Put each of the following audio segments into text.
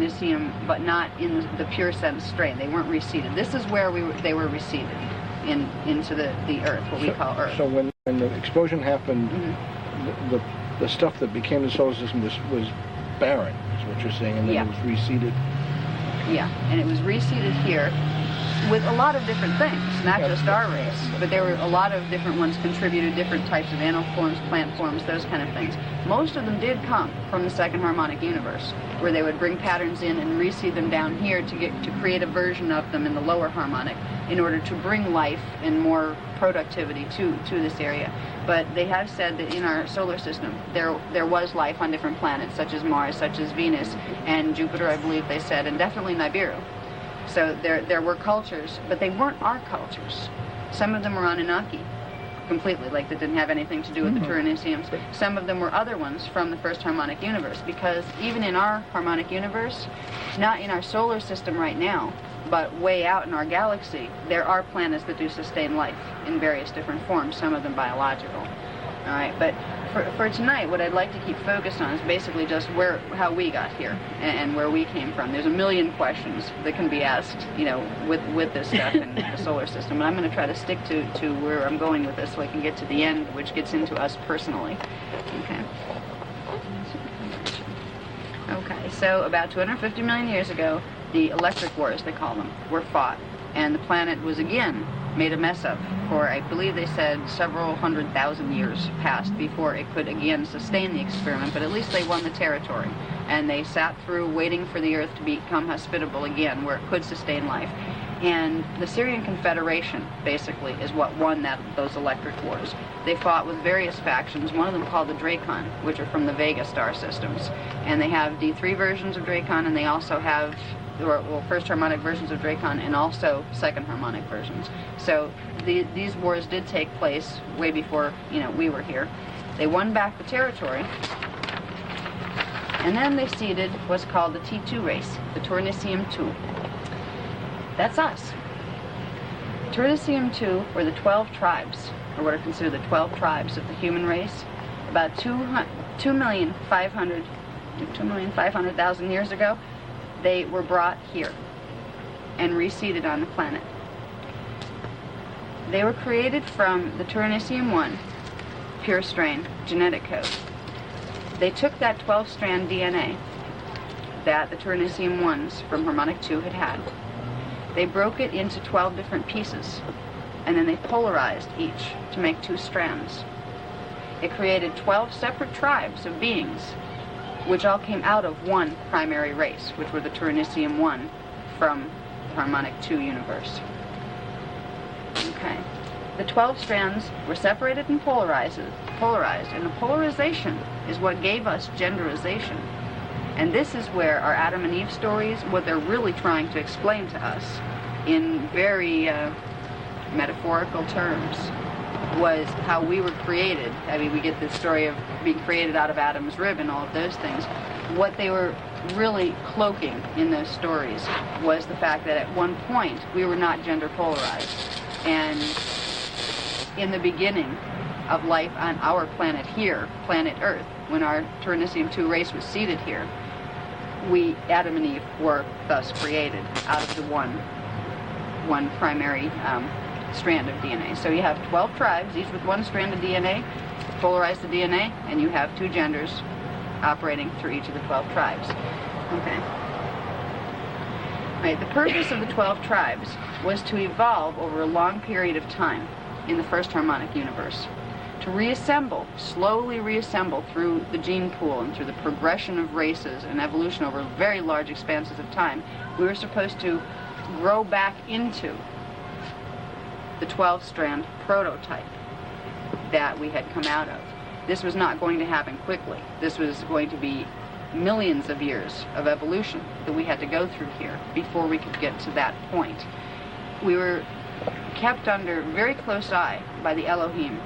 Tyranniseum, but not in the pure sense strain. They weren't reseeded. This is where they were reseeded into the Earth, what we call Earth. So when the explosion happened, the stuff that became the solar system was barren, is what you're saying, and then it was reseeded. Yeah, and it was reseeded here with a lot of different things, not just our race, but there were a lot of different ones contributed, different types of animal forms, plant forms, those kind of things. Most of them did come from the second harmonic universe, where they would bring patterns in and reseed them down here to create a version of them in the lower harmonic in order to bring life and more productivity to this area. But they have said that in our solar system there was life on different planets, such as Mars, such as Venus, and Jupiter, I believe they said, and definitely Nibiru. So there were cultures, but they weren't our cultures. Some of them were Anunnaki, completely, like they didn't have anything to do with the Tyranniseums. Some of them were other ones from the first harmonic universe, because even in our harmonic universe, not in our solar system right now, but way out in our galaxy, there are planets that do sustain life in various different forms, some of them biological. All right, but for tonight, what I'd like to keep focused on is basically just how we got here and where we came from. There's a million questions that can be asked, you know, with this stuff in the solar system, and I'm going to try to stick to where I'm going with this so I can get to the end, which gets into us personally. Okay. Okay, so about 250 million years ago, the electric wars, they call them, were fought, and the planet was again made a mess of for, I believe they said, several 100,000 years passed before it could again sustain the experiment, but at least they won the territory, and they sat through waiting for the Earth to become hospitable again, where it could sustain life. And the Syrian Confederation, basically, is what won those electric wars. They fought with various factions, one of them called the Dracon, which are from the Vega star systems. And they have D3 versions of Dracon, and they also have first harmonic versions of Dracon, and also second harmonic versions. So these wars did take place way before, you know, we were here. They won back the territory, and then they seeded what's called the T2 race, the Tyranniseum 2. That's us. Tyranniseum 2 were the 12 tribes, or what are considered the 12 tribes of the human race. About 2,500,000 years ago, they were brought here and reseeded on the planet. They were created from the Tyranniseum 1 pure strain genetic code. They took that 12-strand DNA that the Tyranniseum 1s from harmonic 2 had. They broke it into 12 different pieces, and then they polarized each to make 2 strands. It created 12 separate tribes of beings, which all came out of one primary race, which were the Tyranniseum 1 from the harmonic 2 universe. Okay. The 12 strands were separated and polarized, and the polarization is what gave us genderization. And this is where our Adam and Eve stories, what they're really trying to explain to us in very metaphorical terms, was how we were created. I mean, we get this story of being created out of Adam's rib and all of those things. What they were really cloaking in those stories was the fact that at one point we were not gender polarized. And in the beginning of life on our planet here, planet Earth, when our Tyranniseum 2 race was seeded here, we, Adam and Eve, were thus created out of the one primary strand of DNA. So you have 12 tribes, each with one strand of DNA, polarize the DNA, and you have 2 genders operating through each of the 12 tribes. Okay. Right, the purpose of the 12 tribes was to evolve over a long period of time in the first harmonic universe, to reassemble, slowly reassemble through the gene pool and through the progression of races and evolution over very large expanses of time. We were supposed to grow back into the 12-strand prototype that we had come out of. This was not going to happen quickly. This was going to be millions of years of evolution that we had to go through here before we could get to that point. We were kept under very close eye by the Elohim,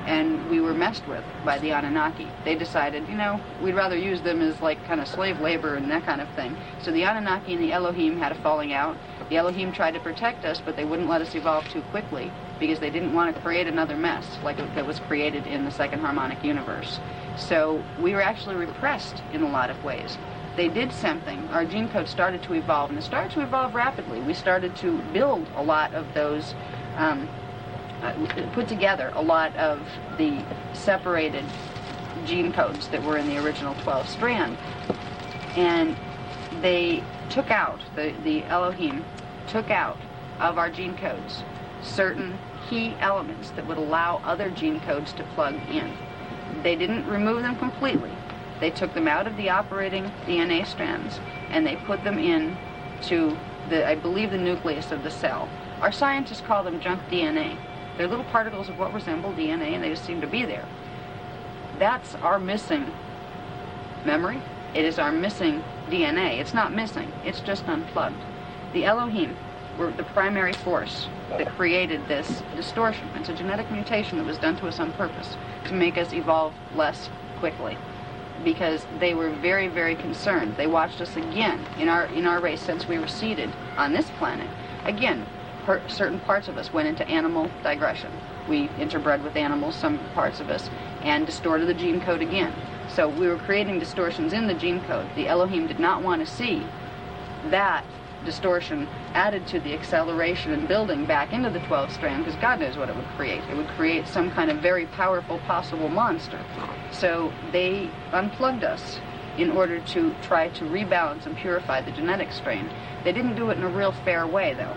and we were messed with by the Anunnaki. They decided, you know, we'd rather use them as like kind of slave labor and that kind of thing. So the Anunnaki and the Elohim had a falling out. The Elohim tried to protect us, but they wouldn't let us evolve too quickly because they didn't want to create another mess like that was created in the second harmonic universe. So we were actually repressed in a lot of ways. they did something. Our gene code started to evolve, and it started to evolve rapidly. We started to build a lot of those, put together a lot of the separated gene codes that were in the original 12 strand. And they took out, the Elohim took out of our gene codes certain key elements that would allow other gene codes to plug in. They didn't remove them completely. They took them out of the operating DNA strands and they put them in to I believe, the nucleus of the cell. Our scientists call them junk DNA. They're little particles of what resemble DNA, and they just seem to be there. That's our missing memory. It is our missing DNA. It's not missing. It's just unplugged. The Elohim were the primary force that created this distortion. It's a genetic mutation that was done to us on purpose to make us evolve less quickly, because they were very, very concerned. They watched us again in our race since we were seeded on this planet. Again, certain parts of us went into animal digression. We interbred with animals, some parts of us, and distorted the gene code again. So we were creating distortions in the gene code. The Elohim did not want to see that distortion added to the acceleration and building back into the 12th strand, because God knows what it would create. It would create some kind of very powerful possible monster. So they unplugged us in order to try to rebalance and purify the genetic strain. They didn't do it in a real fair way, though.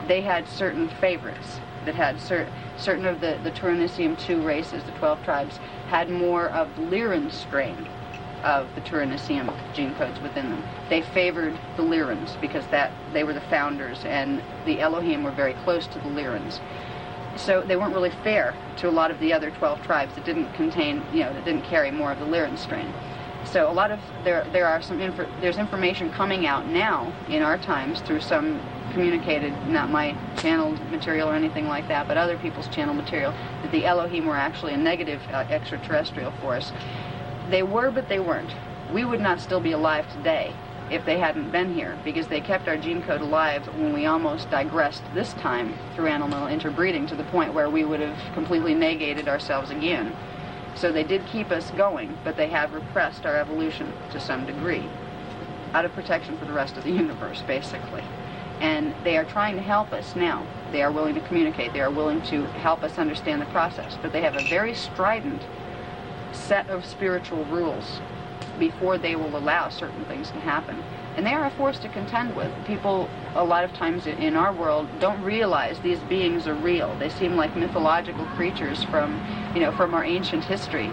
They had certain favorites that had certain of the Turanicium 2 races, the 12 tribes, had more of the Lyran strain of the Turanicium gene codes within them. They favored the Lyrans because they were the founders, and the Elohim were very close to the Lyrans. So they weren't really fair to a lot of the other 12 tribes that didn't contain, that didn't carry more of the Lyran strain. So a lot of there's information coming out now in our times through some communicated, not my channeled material or anything like that, but other people's channel material, that the Elohim were actually a negative extraterrestrial force. They were, but they weren't. We would not still be alive today if they hadn't been here, because they kept our gene code alive when we almost digressed this time through animal interbreeding to the point where we would have completely negated ourselves again. So they did keep us going, but they have repressed our evolution to some degree, out of protection for the rest of the universe, basically. And they are trying to help us now. They are willing to communicate. They are willing to help us understand the process. But they have a very strident set of spiritual rules before they will allow certain things to happen. And they are a force to contend with. People, a lot of times in our world, don't realize these beings are real. They seem like mythological creatures from our ancient history.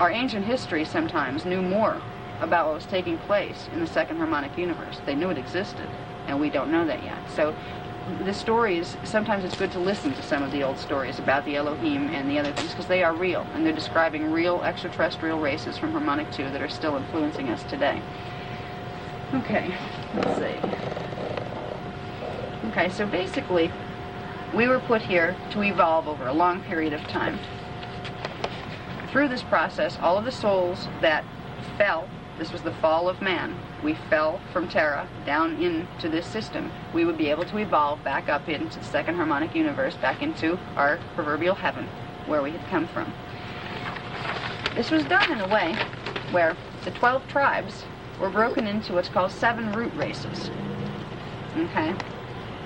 Our ancient history sometimes knew more about what was taking place in the second harmonic universe. They knew it existed, and we don't know that yet. So the stories, sometimes it's good to listen to some of the old stories about the Elohim and the other things, because they are real, and they're describing real extraterrestrial races from Harmonic 2 that are still influencing us today. Okay, let's see. Okay, so basically, we were put here to evolve over a long period of time. Through this process, all of the souls that fell, this was the fall of man, we fell from Terra down into this system, we would be able to evolve back up into the second harmonic universe, back into our proverbial heaven, where we had come from. This was done in a way where the 12 tribes were broken into what's called 7 root races. Okay?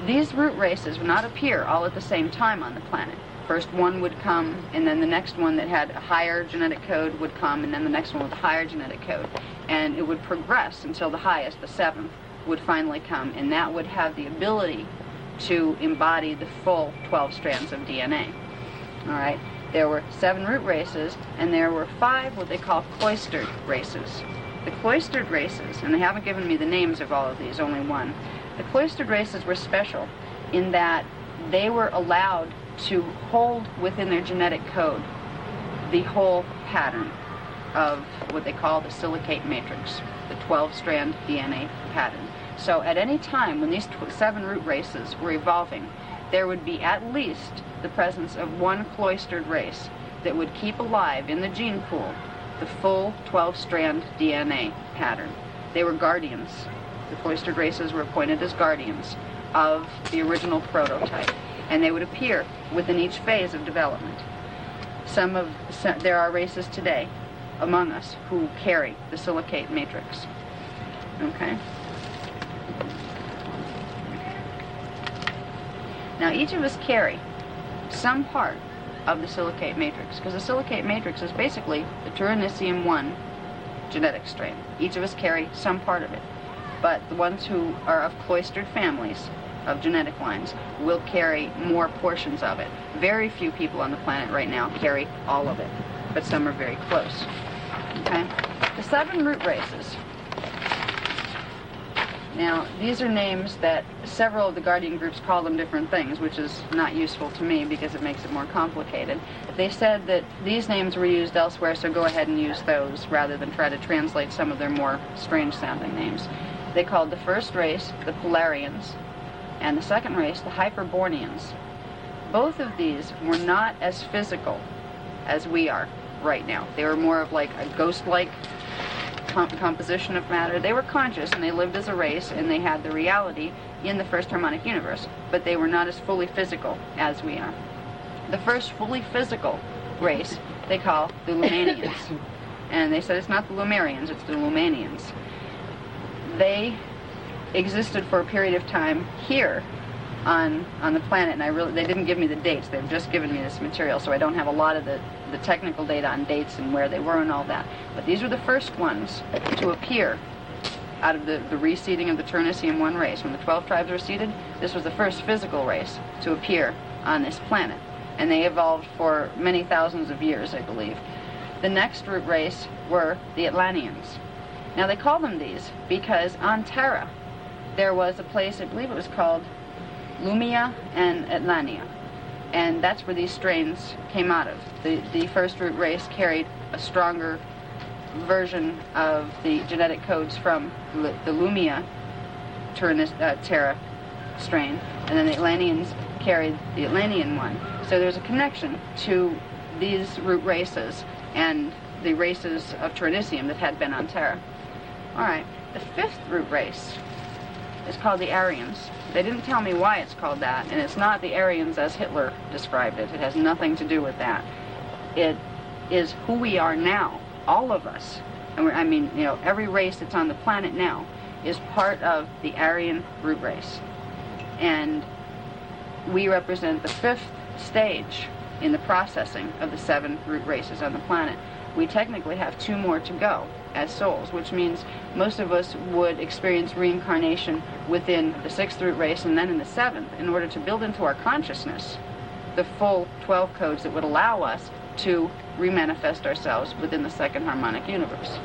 These root races would not appear all at the same time on the planet. First one would come, and then the next one that had a higher genetic code would come, and then the next one with a higher genetic code. And it would progress until the highest, the 7th, would finally come, and that would have the ability to embody the full 12 strands of DNA. All right? There were 7 root races, and there were 5 what they call cloistered races. The cloistered races, and they haven't given me the names of all of these, only one. The cloistered races were special in that they were allowed to hold within their genetic code the whole pattern of what they call the silicate matrix, the 12-strand DNA pattern. So at any time when these 7 root races were evolving, there would be at least the presence of one cloistered race that would keep alive in the gene pool the full 12-strand DNA pattern. They were guardians. The cloistered races were appointed as guardians of the original prototype, and they would appear within each phase of development. There are races today among us who carry the silicate matrix. Okay? Now, each of us carry some part of the silicate matrix, because the silicate matrix is basically the Tyrannissium 1 genetic strain. Each of us carry some part of it. But the ones who are of cloistered families, of genetic lines, will carry more portions of it. Very few people on the planet right now carry all of it, but some are very close. Okay? The 7 root races. Now, these are names that several of the Guardian groups call them different things, which is not useful to me because it makes it more complicated. They said that these names were used elsewhere, so go ahead and use those rather than try to translate some of their more strange-sounding names. They called the first race the Polarians, and the second race the Hyperbornians. Both of these were not as physical as we are right now. They were more of like a ghost-like composition of matter. They were conscious and they lived as a race and they had the reality in the first harmonic universe, but they were not as fully physical as we are. The first fully physical race they call the Lumanians, and they said it's not the Lumerians, it's the Lumanians. They existed for a period of time here on the planet, and they didn't give me the dates. They've just given me this material, so I don't have a lot of the technical data on dates and where they were and all that. But these were the first ones to appear out of the reseeding of the Tyrannissium 1 race. When the 12 tribes were seeded, this was the first physical race to appear on this planet. And they evolved for many thousands of years, I believe. The next root race were the Atlanteans. Now they call them these because on Terra there was a place, I believe it was called Lumia and Atlantia, and that's where these strains came out of. The first root race carried a stronger version of the genetic codes from the Lumia Terra strain, and then the Atlanteans carried the Atlantean one. So there's a connection to these root races and the races of Tyrannissium that had been on Terra. Alright, the 5th root race is called the Aryans. They didn't tell me why it's called that, and it's not the Aryans as Hitler described it. It has nothing to do with that. It is who we are now, all of us. And every race that's on the planet now is part of the Aryan root race. And we represent the 5th stage in the processing of the 7 root races on the planet. We technically have 2 more to go as souls, which means most of us would experience reincarnation within the 6th root race and then in the 7th in order to build into our consciousness the full 12 codes that would allow us to remanifest ourselves within the 2nd harmonic universe.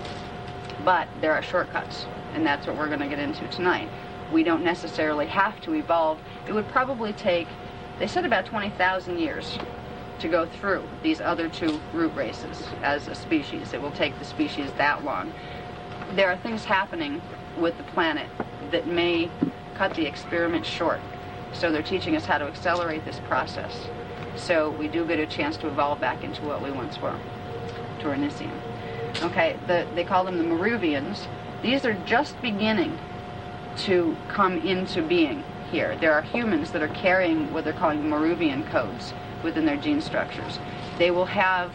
But there are shortcuts, and that's what we're going to get into tonight. We don't necessarily have to evolve. It would probably take, they said, about 20,000 years to go through these other 2 root races as a species. It will take the species that long. There are things happening with the planet that may cut the experiment short. So they're teaching us how to accelerate this process. So we do get a chance to evolve back into what we once were, Tyrannissium. Okay, they call them the Maruvians. These are just beginning to come into being here. There are humans that are carrying what they're calling Maruvian codes within their gene structures. They will have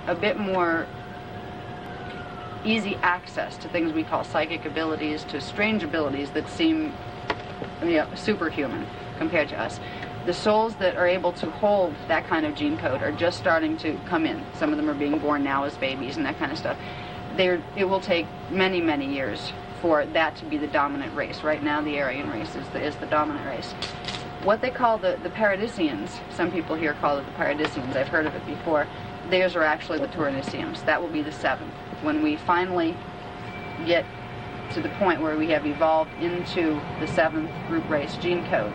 a bit more easy access to things we call psychic abilities, to strange abilities that seem superhuman compared to us. The souls that are able to hold that kind of gene code are just starting to come in. Some of them are being born now as babies and that kind of stuff. It will take many, many years for that to be the dominant race. Right now the Aryan race is the dominant race. What they call the Paradisians, some people here call it the Paradisians, I've heard of it before, theirs are actually the Tyrannissiums. That will be the 7th. When we finally get to the point where we have evolved into the 7th root race gene code,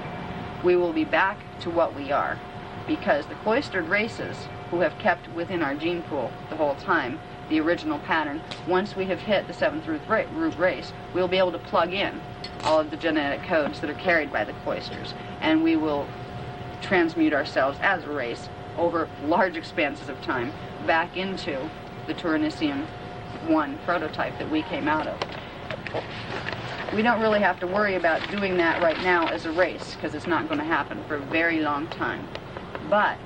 we will be back to what we are. Because the cloistered races who have kept within our gene pool the whole time the original pattern, once we have hit the 7th root race, we'll be able to plug in all of the genetic codes that are carried by the cloisters, and we will transmute ourselves as a race over large expanses of time back into the Tyrannissium 1 prototype that we came out of. We don't really have to worry about doing that right now as a race, because it's not going to happen for a very long time. But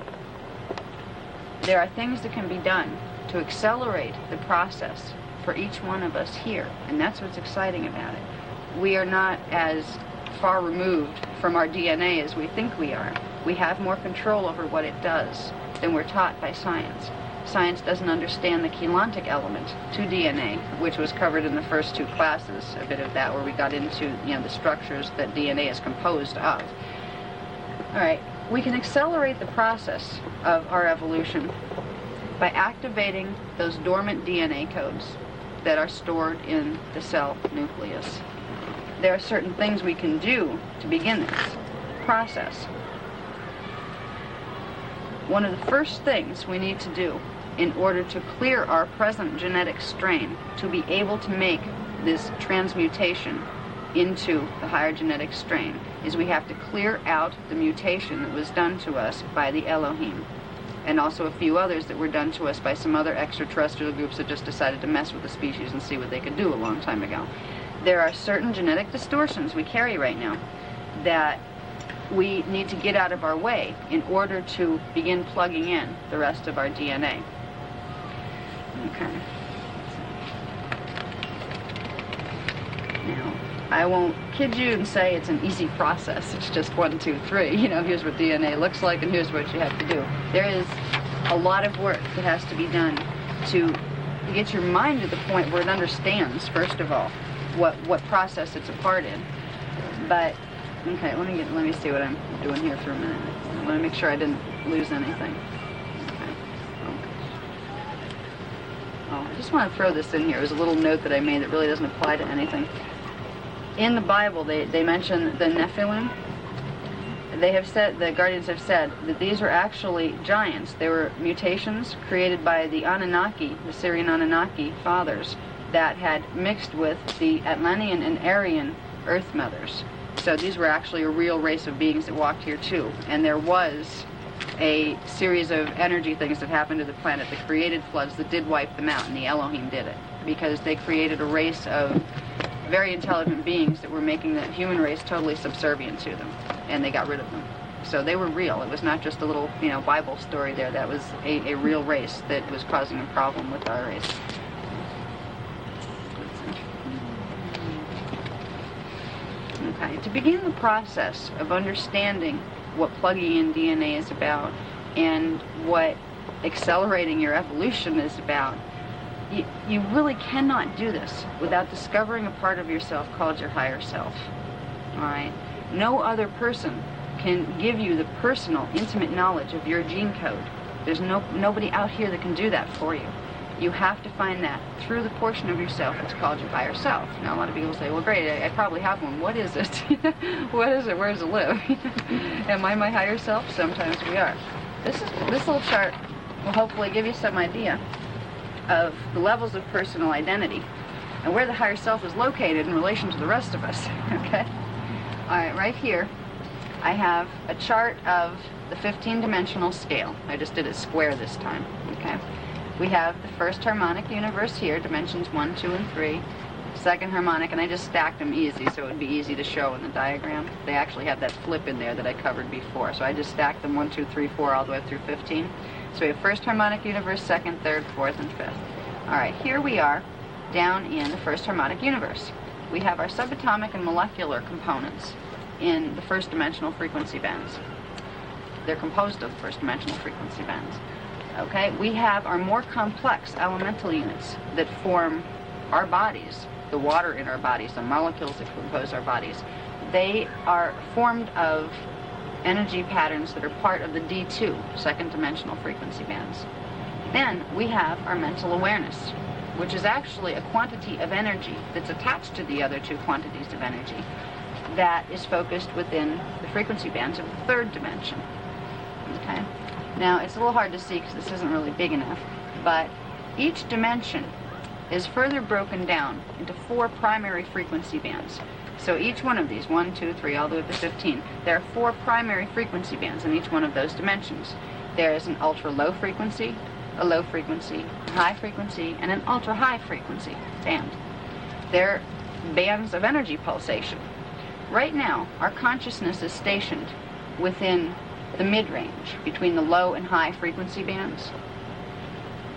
there are things that can be done to accelerate the process for each one of us here, and that's what's exciting about it. we are not as far removed from our DNA as we think we are. We have more control over what it does than we're taught by science. Science doesn't understand the chelantic element to DNA, which was covered in the first 2 classes, a bit of that, where we got into, the structures that DNA is composed of. All right, we can accelerate the process of our evolution by activating those dormant DNA codes that are stored in the cell nucleus. There are certain things we can do to begin this process. One of the first things we need to do in order to clear our present genetic strain to be able to make this transmutation into the higher genetic strain is we have to clear out the mutation that was done to us by the Elohim, and also a few others that were done to us by some other extraterrestrial groups that just decided to mess with the species and see what they could do a long time ago. There are certain genetic distortions we carry right now that we need to get out of our way in order to begin plugging in the rest of our DNA. Okay. Now, I won't kid you and say it's an easy process. It's just 1, 2, 3. Here's what DNA looks like and here's what you have to do. There is a lot of work that has to be done to get your mind to the point where it understands, first of all, what process it's a part in. But okay, let me see what I'm doing here for a minute. I want to make sure I didn't lose anything. Okay. Oh, I just want to throw this in here. It was a little note that I made that really doesn't apply to anything. In the Bible, they mention the Nephilim. They have said, the Guardians have said, that these were actually giants. They were mutations created by the Anunnaki, the Syrian Anunnaki fathers, that had mixed with the Atlantean and Aryan Earth mothers. So these were actually a real race of beings that walked here too. And there was a series of energy things that happened to the planet that created floods that did wipe them out, and the Elohim did it. Because they created a race of very intelligent beings that were making the human race totally subservient to them. And they got rid of them. So they were real. It was not just a little, Bible story there. That was a real race that was causing a problem with our race. Okay, to begin the process of understanding what plugging in DNA is about and what accelerating your evolution is about, you really cannot do this without discovering a part of yourself called your higher self. All right? No other person can give you the personal, intimate knowledge of your gene code. There's nobody out here that can do that for you. You have to find that through the portion of yourself that's called your higher self. Now, a lot of people say, well, great, I probably have one. What is it? What is it? Where does it live? Am I my higher self? Sometimes we are. This little chart will hopefully give you some idea of the levels of personal identity and where the higher self is located in relation to the rest of us. Okay? All right, right here, I have a chart of the 15-dimensional scale. I just did it square this time. Okay? We have the first harmonic universe here, dimensions 1, 2, and 3. Second harmonic, and I just stacked them easy so it would be easy to show in the diagram. They actually have that flip in there that I covered before. So I just stacked them 1, 2, 3, 4 all the way through 15. So we have first harmonic universe, second, third, fourth, and fifth. All right, here we are down in the first harmonic universe. We have our subatomic and molecular components in the first dimensional frequency bands. They're composed of the first dimensional frequency bands. Okay, we have our more complex elemental units that form our bodies, the water in our bodies, the molecules that compose our bodies. They are formed of energy patterns that are part of the D2, second dimensional frequency bands. Then we have our mental awareness, which is actually a quantity of energy that's attached to the other two quantities of energy that is focused within the frequency bands of the third dimension. Okay? Now, it's a little hard to see because this isn't really big enough, but each dimension is further broken down into 4 primary frequency bands. So each one of these, 1, 2, 3, all the way up to 15, there are 4 primary frequency bands in each one of those dimensions. There is an ultra-low frequency, a low frequency, a high frequency, and an ultra-high frequency band. They're bands of energy pulsation. Right now, our consciousness is stationed within the mid-range, between the low and high frequency bands.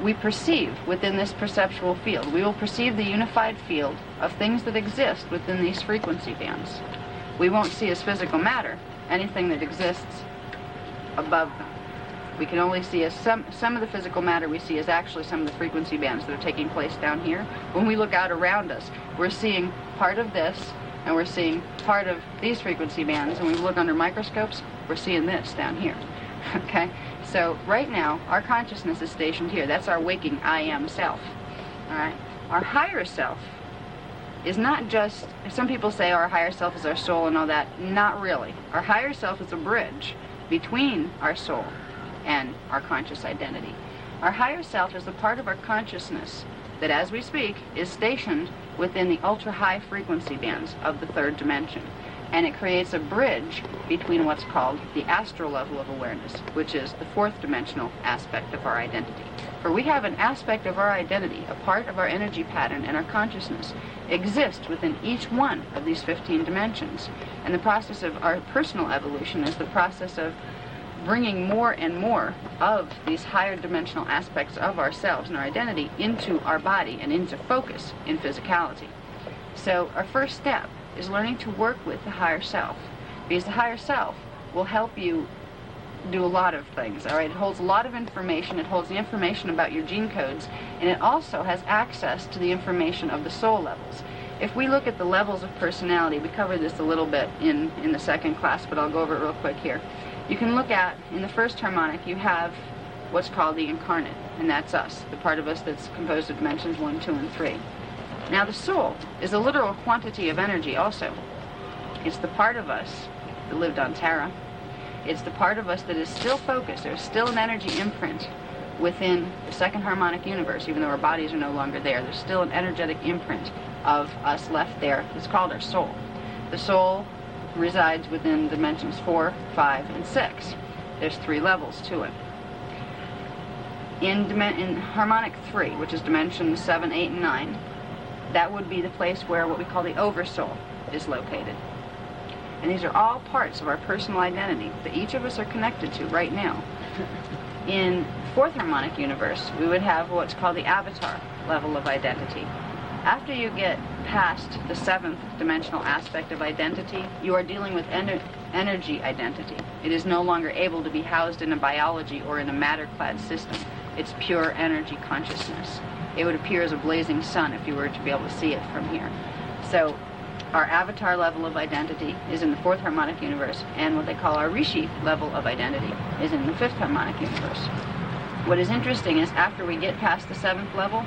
we perceive within this perceptual field. We will perceive the unified field of things that exist within these frequency bands. We won't see as physical matter anything that exists above them. We can only see as some of the physical matter we see is actually some of the frequency bands that are taking place down here. When we look out around us, we're seeing part of this, and we're seeing part of these frequency bands, and when we look under microscopes, we're seeing this down here. Okay? So right now, our consciousness is stationed here. That's our waking I am self. All right? Our higher self is not just, some people say our higher self is our soul and all that. Not really. Our higher self is a bridge between our soul and our conscious identity. Our higher self is the part of our consciousness that, as we speak, is stationed within the ultra-high frequency bands of the third dimension. And it creates a bridge between what's called the astral level of awareness, which is the fourth dimensional aspect of our identity. For we have an aspect of our identity, a part of our energy pattern and our consciousness exists within each one of these 15 dimensions. And the process of our personal evolution is the process of bringing more and more of these higher dimensional aspects of ourselves and our identity into our body and into focus in physicality. So our first step is learning to work with the higher self, because the higher self will help you do a lot of things. All right, it holds a lot of information. It holds the information about your gene codes, and it also has access to the information of the soul levels. If we look at the levels of personality, we covered this a little bit in the second class, but I'll go over it real quick here. You can look at, in the first harmonic, you have what's called the incarnate, and that's us, the part of us that's composed of dimensions 1, 2, and 3. Now the soul is a literal quantity of energy also. It's the part of us that lived on Terra. It's the part of us that is still focused. There's still an energy imprint within the second harmonic universe, even though our bodies are no longer there. There's still an energetic imprint of us left there. It's called our soul. The soul resides within dimensions 4, 5, and 6. There's 3 levels to it. In harmonic 3, which is dimensions 7, 8, and 9, that would be the place where what we call the oversoul is located. And these are all parts of our personal identity that each of us are connected to right now. In fourth harmonic universe, we would have what's called the avatar level of identity. After you get past the 7th dimensional aspect of identity, you are dealing with energy identity. It is no longer able to be housed in a biology or in a matter-clad system. It's pure energy consciousness. It would appear as a blazing sun if you were to be able to see it from here. So our avatar level of identity is in the 4th harmonic universe, and what they call our rishi level of identity is in the 5th harmonic universe. What is interesting is after we get past the 7th level,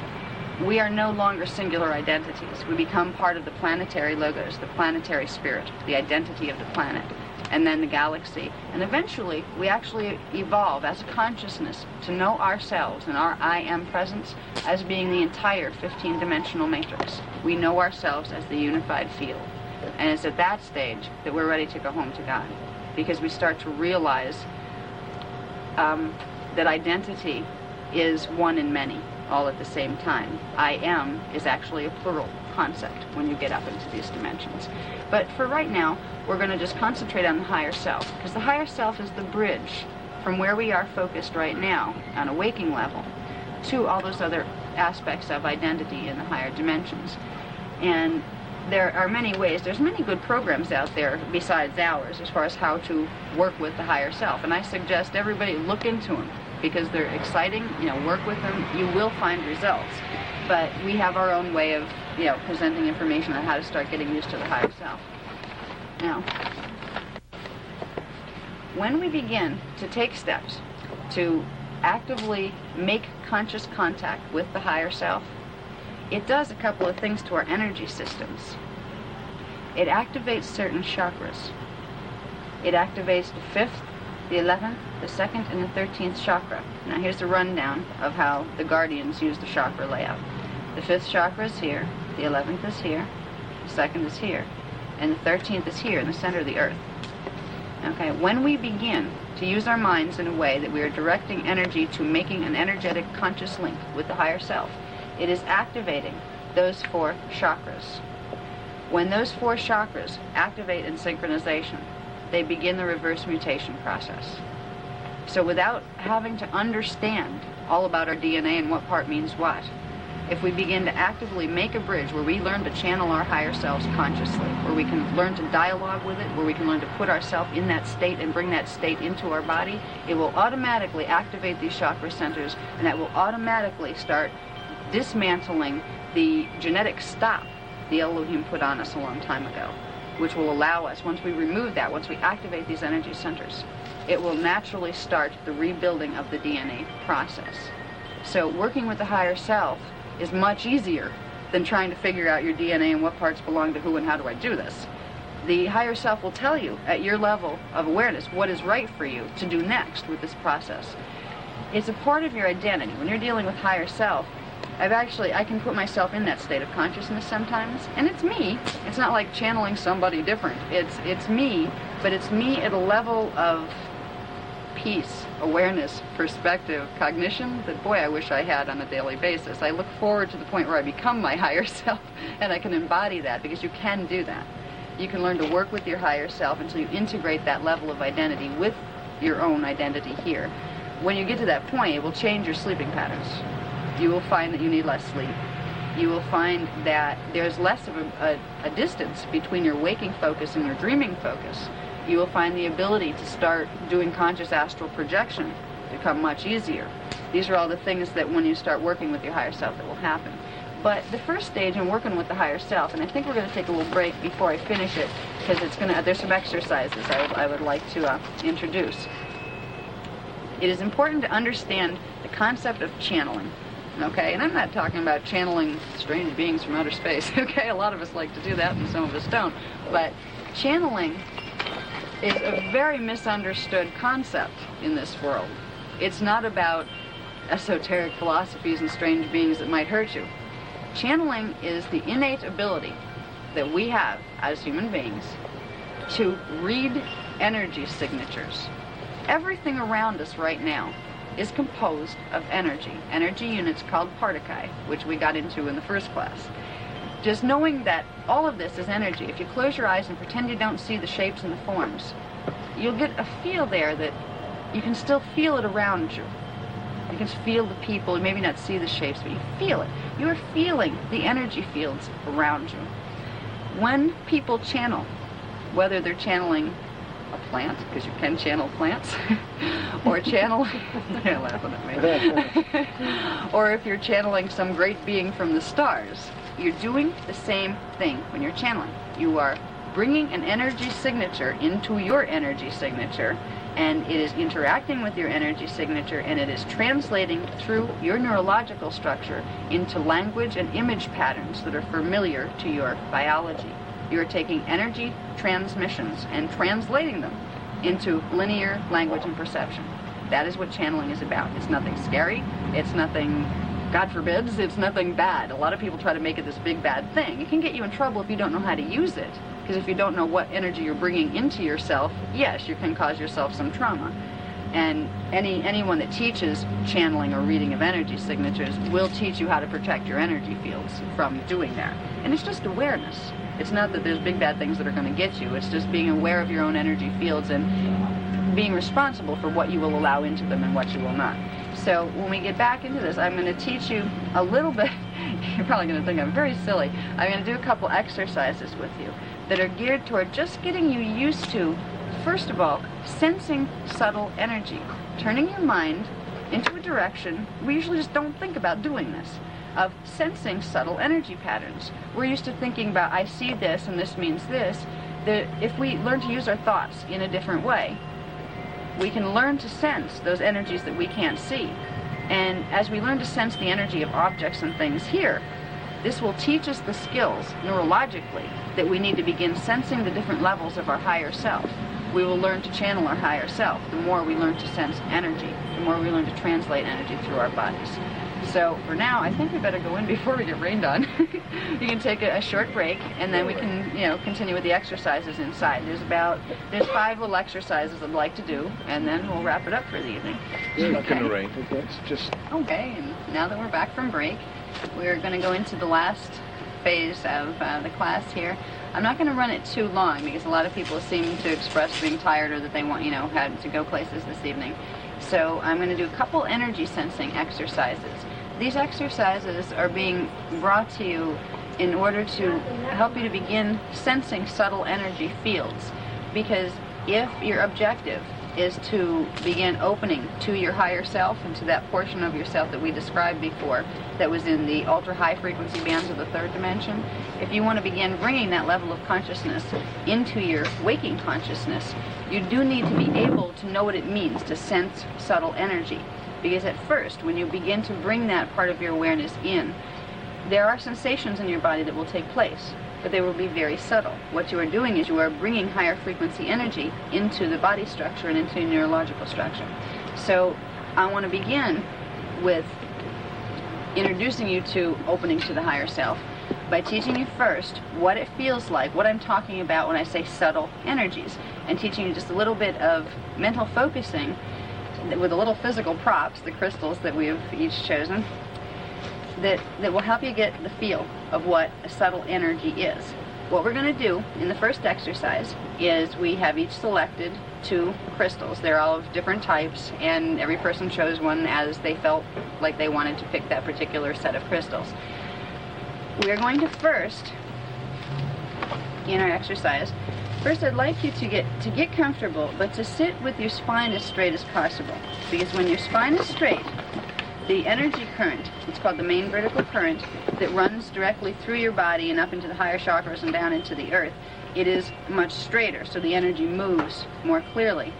we are no longer singular identities. We become part of the planetary logos, the planetary spirit, the identity of the planet, and then the galaxy. And eventually, we actually evolve as a consciousness to know ourselves and our I am presence as being the entire 15-dimensional matrix. We know ourselves as the unified field. And it's at that stage that we're ready to go home to God, because we start to realize that identity is one in many, all at the same time. I am is actually a plural concept when you get up into these dimensions. But for right now, we're going to just concentrate on the higher self, because the higher self is the bridge from where we are focused right now on a waking level to all those other aspects of identity in the higher dimensions. And there are many ways. There's many good programs out there besides ours as far as how to work with the higher self. And I suggest everybody look into them, because they're exciting. Work with them. You will find results. But we have our own way of, presenting information on how to start getting used to the higher self. Now, when we begin to take steps to actively make conscious contact with the higher self, it does a couple of things to our energy systems. It activates certain chakras. It activates the 5th, the 11th, the 2nd, and the 13th chakra. Now here's the rundown of how the guardians use the chakra layout. The 5th chakra is here, the 11th is here, the 2nd is here, and the 13th is here in the center of the earth. Okay, when we begin to use our minds in a way that we are directing energy to making an energetic conscious link with the higher self, it is activating those 4 chakras. When those 4 chakras activate in synchronization, they begin the reverse mutation process. So without having to understand all about our DNA and what part means what. If we begin to actively make a bridge where we learn to channel our higher selves consciously, where we can learn to dialogue with it, where we can learn to put ourselves in that state and bring that state into our body, it will automatically activate these chakra centers, and that will automatically start dismantling the genetic stop the Elohim put on us a long time ago, which will allow us, once we remove that, once we activate these energy centers, it will naturally start the rebuilding of the DNA process. So working with the higher self is much easier than trying to figure out your DNA and what parts belong to who and how do I do this. The higher self will tell you at your level of awareness what is right for you to do next with this process. It's a part of your identity. When you're dealing with higher self, I can put myself in that state of consciousness sometimes, and it's me. It's not like channeling somebody different. It's me, but it's me at a level of peace, awareness, perspective, cognition that, boy, I wish I had on a daily basis. I look forward to the point where I become my higher self and I can embody that, because you can do that. You can learn to work with your higher self until you integrate that level of identity with your own identity here. When you get to that point, it will change your sleeping patterns. You will find that you need less sleep. You will find that there's less of a distance between your waking focus and your dreaming focus. You will find the ability to start doing conscious astral projection become much easier. These are all the things that when you start working with your higher self that will happen. But the first stage in working with the higher self, and I think we're going to take a little break before I finish it, because there's some exercises I would like to introduce. It is important to understand the concept of channeling. Okay, and I'm not talking about channeling strange beings from outer space. Okay, a lot of us like to do that and some of us don't. But channeling is a very misunderstood concept in this world. It's not about esoteric philosophies and strange beings that might hurt you. Channeling is the innate ability that we have as human beings to read energy signatures. Everything around us right now is composed of energy units called particle, which we got into in the first class. Just knowing that all of this is energy, if you close your eyes and pretend you don't see the shapes and the forms, you'll get a feel there that you can still feel it around you. You can feel the people, maybe not see the shapes, but you feel it. You are feeling the energy fields around you. When people channel, whether they're channeling a plant, because you can channel plants, or channel, they're laughing at me, or if you're channeling some great being from the stars, you're doing the same thing when you're channeling. You are bringing an energy signature into your energy signature, and it is interacting with your energy signature, and it is translating through your neurological structure into language and image patterns that are familiar to your biology. You're taking energy transmissions and translating them into linear language and perception. That is what channeling is about. It's nothing scary. It's nothing, God forbids, it's nothing bad. A lot of people try to make it this big bad thing. It can get you in trouble if you don't know how to use it. Because if you don't know what energy you're bringing into yourself, yes, you can cause yourself some trauma. And anyone that teaches channeling or reading of energy signatures will teach you how to protect your energy fields from doing that. And it's just awareness. It's not that there's big bad things that are going to get you. It's just being aware of your own energy fields and being responsible for what you will allow into them and what you will not. So when we get back into this, I'm going to teach you a little bit. You're probably going to think I'm very silly. I'm going to do a couple exercises with you that are geared toward just getting you used to, first of all, sensing subtle energy, turning your mind into a direction. We usually just don't think about doing this, of sensing subtle energy patterns. We're used to thinking about, I see this and this means this. If we learn to use our thoughts in a different way, we can learn to sense those energies that we can't see. And as we learn to sense the energy of objects and things here, this will teach us the skills neurologically that we need to begin sensing the different levels of our higher self. We will learn to channel our higher self. The more we learn to sense energy, the more we learn to translate energy through our bodies. So for now, I think we better go in before we get rained on. You can take a short break, and then we can, continue with the exercises inside. There's 5 little exercises I'd like to do, and then we'll wrap it up for the evening. It's not going to rain. It's just... Okay, and now that we're back from break, we're going to go into the last phase of the class here. I'm not going to run it too long because a lot of people seem to express being tired or that they want, had to go places this evening. So I'm going to do a couple energy sensing exercises. These exercises are being brought to you in order to help you to begin sensing subtle energy fields. Because if your objective is to begin opening to your higher self and to that portion of yourself that we described before that was in the ultra-high frequency bands of the third dimension, if you want to begin bringing that level of consciousness into your waking consciousness, you do need to be able to know what it means to sense subtle energy. Because at first, when you begin to bring that part of your awareness in, there are sensations in your body that will take place, but they will be very subtle. What you are doing is you are bringing higher frequency energy into the body structure and into your neurological structure. So I want to begin with introducing you to opening to the higher self by teaching you first what it feels like, what I'm talking about when I say subtle energies, and teaching you just a little bit of mental focusing with the little physical props, the crystals that we have each chosen, that will help you get the feel of what a subtle energy is. What we're going to do in the first exercise is we have each selected 2 crystals. They're all of different types, and every person chose one as they felt like they wanted to pick that particular set of crystals. We are going to first, in our exercise, first I'd like you to get comfortable, but to sit with your spine as straight as possible. Because when your spine is straight, the energy current, it's called the main vertical current, that runs directly through your body and up into the higher chakras and down into the earth, it is much straighter, so the energy moves more clearly.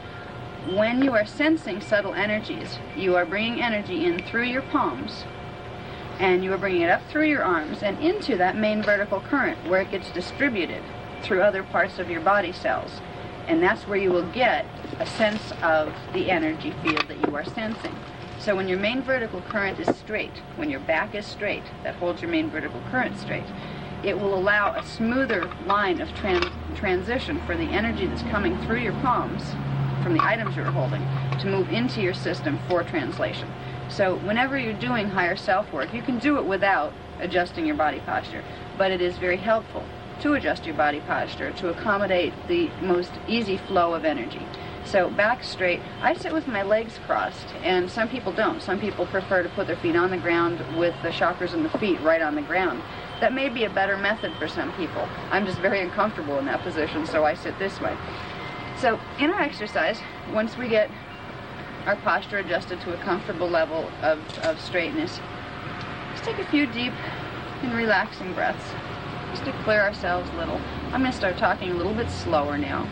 When you are sensing subtle energies, you are bringing energy in through your palms, and you are bringing it up through your arms and into that main vertical current where it gets distributed through other parts of your body cells. And that's where you will get a sense of the energy field that you are sensing. So when your main vertical current is straight, when your back is straight, that holds your main vertical current straight, it will allow a smoother line of transition for the energy that's coming through your palms from the items you're holding to move into your system for translation. So whenever you're doing higher self work, you can do it without adjusting your body posture, but it is very helpful to adjust your body posture to accommodate the most easy flow of energy. So back straight, I sit with my legs crossed, and some people don't. Some people prefer to put their feet on the ground with the chakras in the feet right on the ground. That may be a better method for some people. I'm just very uncomfortable in that position, so I sit this way. So in our exercise, once we get our posture adjusted to a comfortable level of straightness, let's take a few deep and relaxing breaths just to clear ourselves a little. I'm going to start talking a little bit slower now,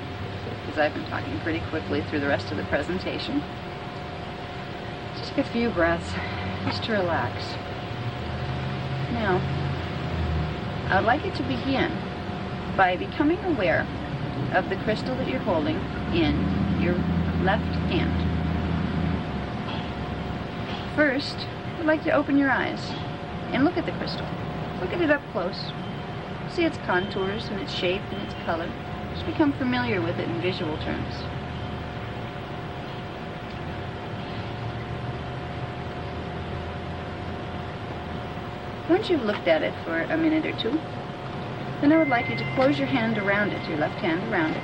because I've been talking pretty quickly through the rest of the presentation. Just take a few breaths just to relax. Now, I would like you to begin by becoming aware of the crystal that you're holding in your left hand. First, I'd like to open your eyes and look at the crystal. Look at it up close. See its contours and its shape and its color. Just become familiar with it in visual terms. Once you've looked at it for a minute or two, then I would like you to close your hand around it, your left hand around it,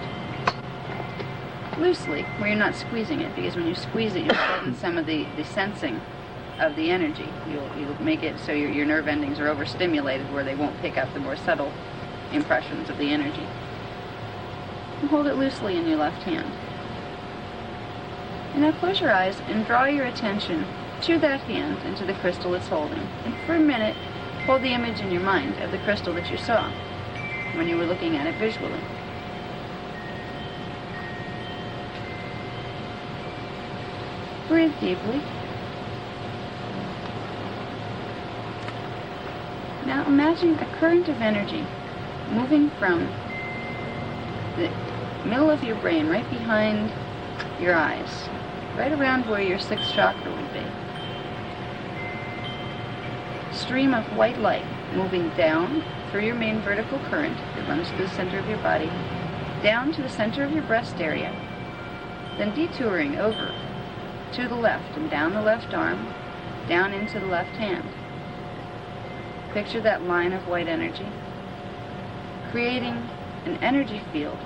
loosely, where you're not squeezing it, because when you squeeze it, you'll deaden some of the sensing of the energy. You'll make it so your nerve endings are overstimulated where they won't pick up the more subtle impressions of the energy. And hold it loosely in your left hand. And now close your eyes and draw your attention to that hand and to the crystal it's holding. And for a minute, hold the image in your mind of the crystal that you saw when you were looking at it visually. Breathe deeply. Now imagine a current of energy moving from the middle of your brain, right behind your eyes, right around where your sixth chakra would be. Stream of white light moving down through your main vertical current that runs through the center of your body, down to the center of your breast area, then detouring over to the left and down the left arm, down into the left hand. Picture that line of white energy, creating an energy field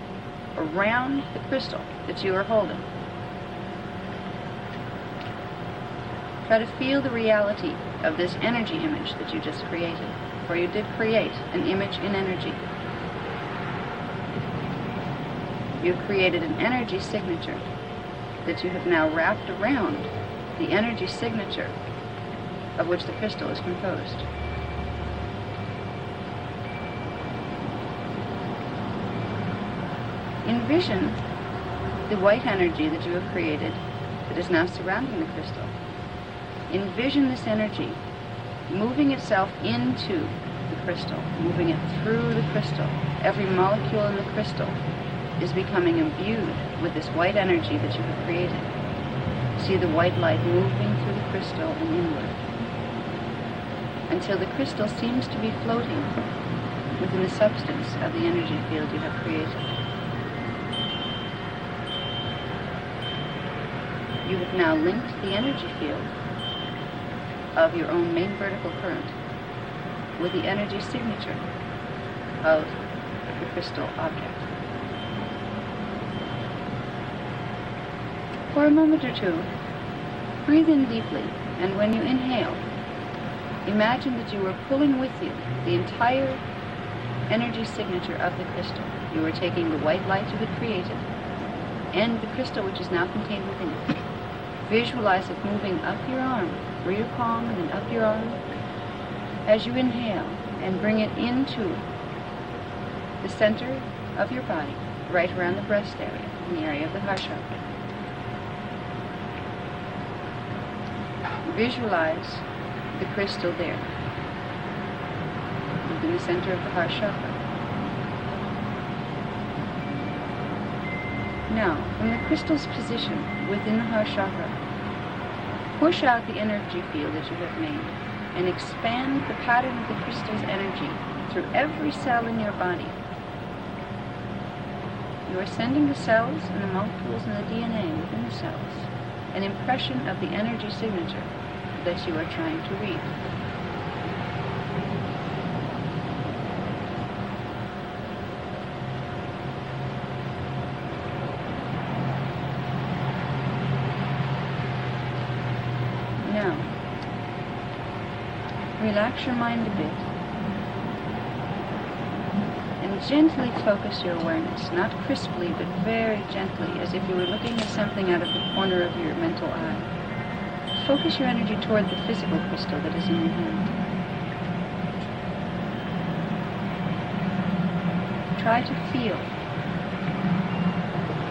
around the crystal that you are holding. Try to feel the reality of this energy image that you just created, for you did create an image in energy. You created an energy signature that you have now wrapped around the energy signature of which the crystal is composed. Envision the white energy that you have created that is now surrounding the crystal. Envision this energy moving itself into the crystal, moving it through the crystal. Every molecule in the crystal is becoming imbued with this white energy that you have created. See the white light moving through the crystal and inward, until the crystal seems to be floating within the substance of the energy field you have created. You have now linked the energy field of your own main vertical current with the energy signature of the crystal object. For a moment or two, breathe in deeply, and when you inhale, imagine that you are pulling with you the entire energy signature of the crystal. You are taking the white light you had created and the crystal which is now contained within it. Visualize it moving up your arm, through your palm and then up your arm as you inhale, and bring it into the center of your body, right around the breast area, in the area of the heart chakra. Visualize the crystal there, within the center of the heart chakra. Now, from the crystal's position within the heart chakra, push out the energy field that you have made and expand the pattern of the crystal's energy through every cell in your body. You are sending the cells and the molecules and the DNA within the cells an impression of the energy signature that you are trying to read. Now, relax your mind a bit and gently focus your awareness, not crisply, but very gently, as if you were looking at something out of the corner of your mental eye. Focus your energy toward the physical crystal that is in your hand. Try to feel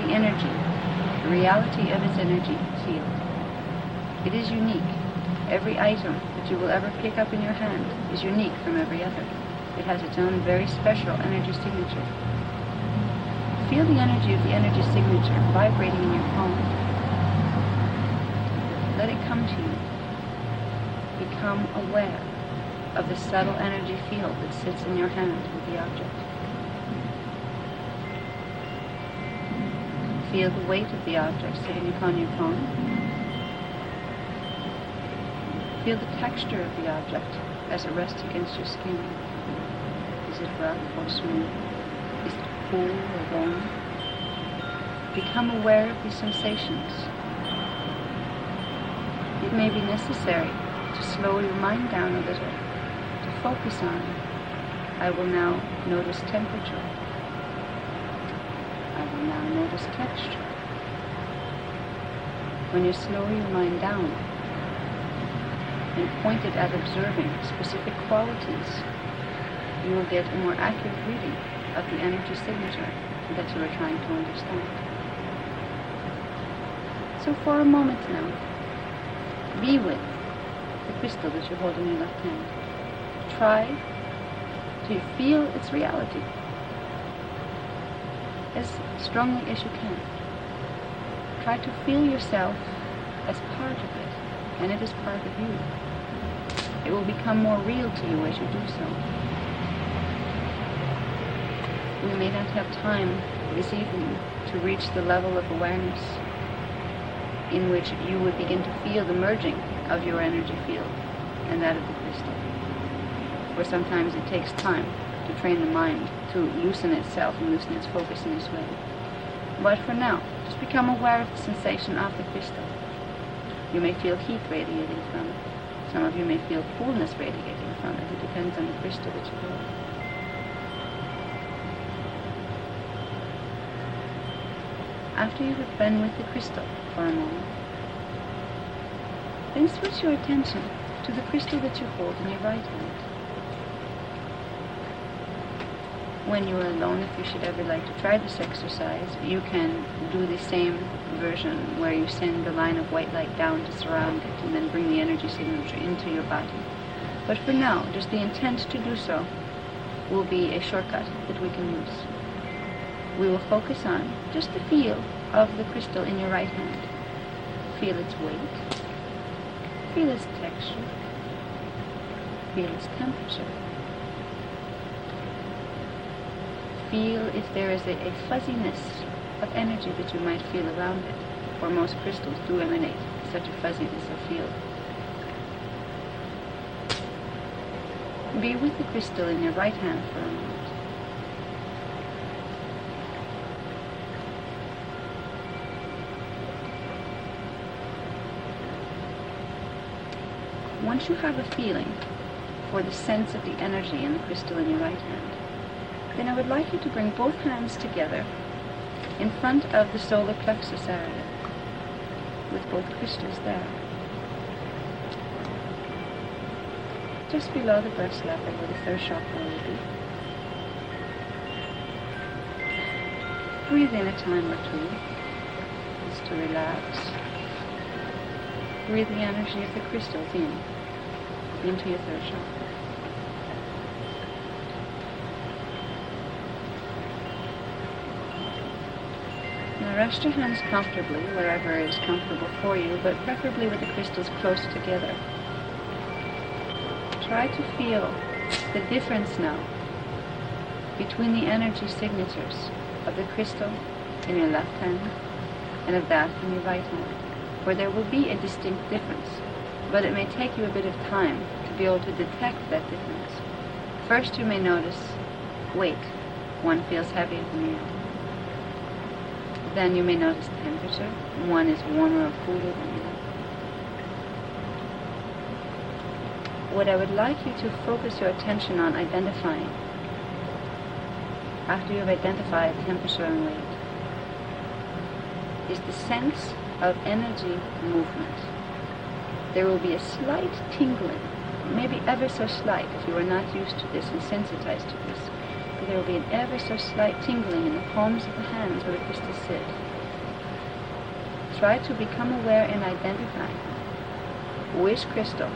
the energy, the reality of its energy field. It is unique. Every item that you will ever pick up in your hand is unique from every other. It has its own very special energy signature. Feel the energy of the energy signature vibrating in your palm. Let it come to you. Become aware of the subtle energy field that sits in your hand with the object. Feel the weight of the object sitting upon your palm. Feel the texture of the object as it rests against your skin. Is it rough or smooth? Is it cool or warm? Become aware of these sensations. It may be necessary to slow your mind down a little, to focus on, I will now notice temperature. I will now notice texture. When you slow your mind down and point it at observing specific qualities, you will get a more accurate reading of the energy signature that you are trying to understand. So for a moment now, be with the crystal that you hold in your left hand. Try to feel its reality as strongly as you can. Try to feel yourself as part of it, and it is part of you. It will become more real to you as you do so. We may not have time this evening to reach the level of awareness in which you would begin to feel the merging of your energy field and that of the crystal. For sometimes it takes time to train the mind to loosen itself and loosen its focus in this way. But for now, just become aware of the sensation of the crystal. You may feel heat radiating from it. Some of you may feel coolness radiating from it. It depends on the crystal that you hold. After you have been with the crystal for a moment, then switch your attention to the crystal that you hold in your right hand. When you are alone, if you should ever like to try this exercise, you can do the same version where you send a line of white light down to surround it and then bring the energy signature into your body. But for now, just the intent to do so will be a shortcut that we can use. We will focus on just the feel of the crystal in your right hand. Feel its weight, feel its texture, feel its temperature. Feel if there is a fuzziness of energy that you might feel around it, for most crystals do emanate such a fuzziness of feel. Be with the crystal in your right hand for a moment. Once you have a feeling for the sense of the energy in the crystal in your right hand, then I would like you to bring both hands together in front of the solar plexus area with both crystals there. Just below the breast level where the third chakra will be. Breathe in a time or two, just to relax. Breathe the energy of the crystals into your third chakra. Now rest your hands comfortably wherever is comfortable for you, but preferably with the crystals close together. Try to feel the difference now between the energy signatures of the crystal in your left hand and of that in your right hand, where there will be a distinct difference, but it may take you a bit of time to be able to detect that difference. First you may notice weight. One feels heavier than the other. Then you may notice temperature. One is warmer or cooler than the other. What I would like you to focus your attention on identifying, after you have identified temperature and weight, is the sense of energy movement. There will be a slight tingling, maybe ever so slight if you are not used to this and sensitized to this. There will be an ever so slight tingling in the palms of the hands where the crystals sit. Try to become aware and identify which crystal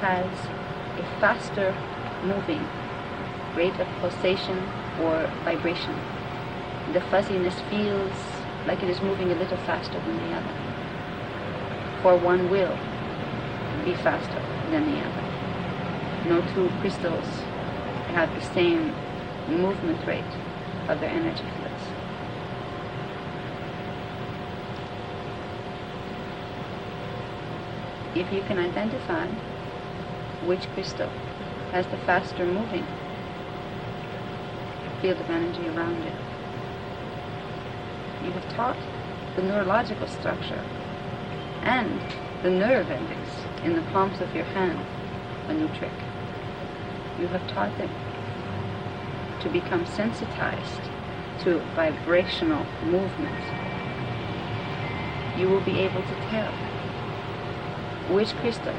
has a faster moving rate of pulsation or vibration. The fuzziness feels like it is moving a little faster than the other. For one will be faster than the other. No two crystals have the same movement rate of their energy fields. If you can identify which crystal has the faster moving field of energy around it, you have taught the neurological structure and the nerve endings in the palms of your hand a new trick. You have taught them to become sensitized to vibrational movement. You will be able to tell which crystal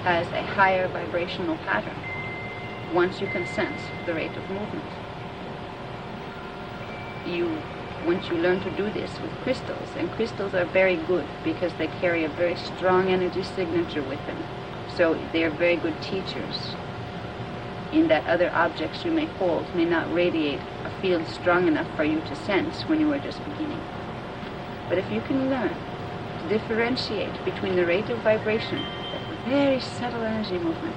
has a higher vibrational pattern once you can sense the rate of movement. Once you learn to do this with crystals, and crystals are very good because they carry a very strong energy signature with them, so they are very good teachers in that other objects you may hold may not radiate a field strong enough for you to sense when you are just beginning. But if you can learn to differentiate between the rate of vibration, that very subtle energy movement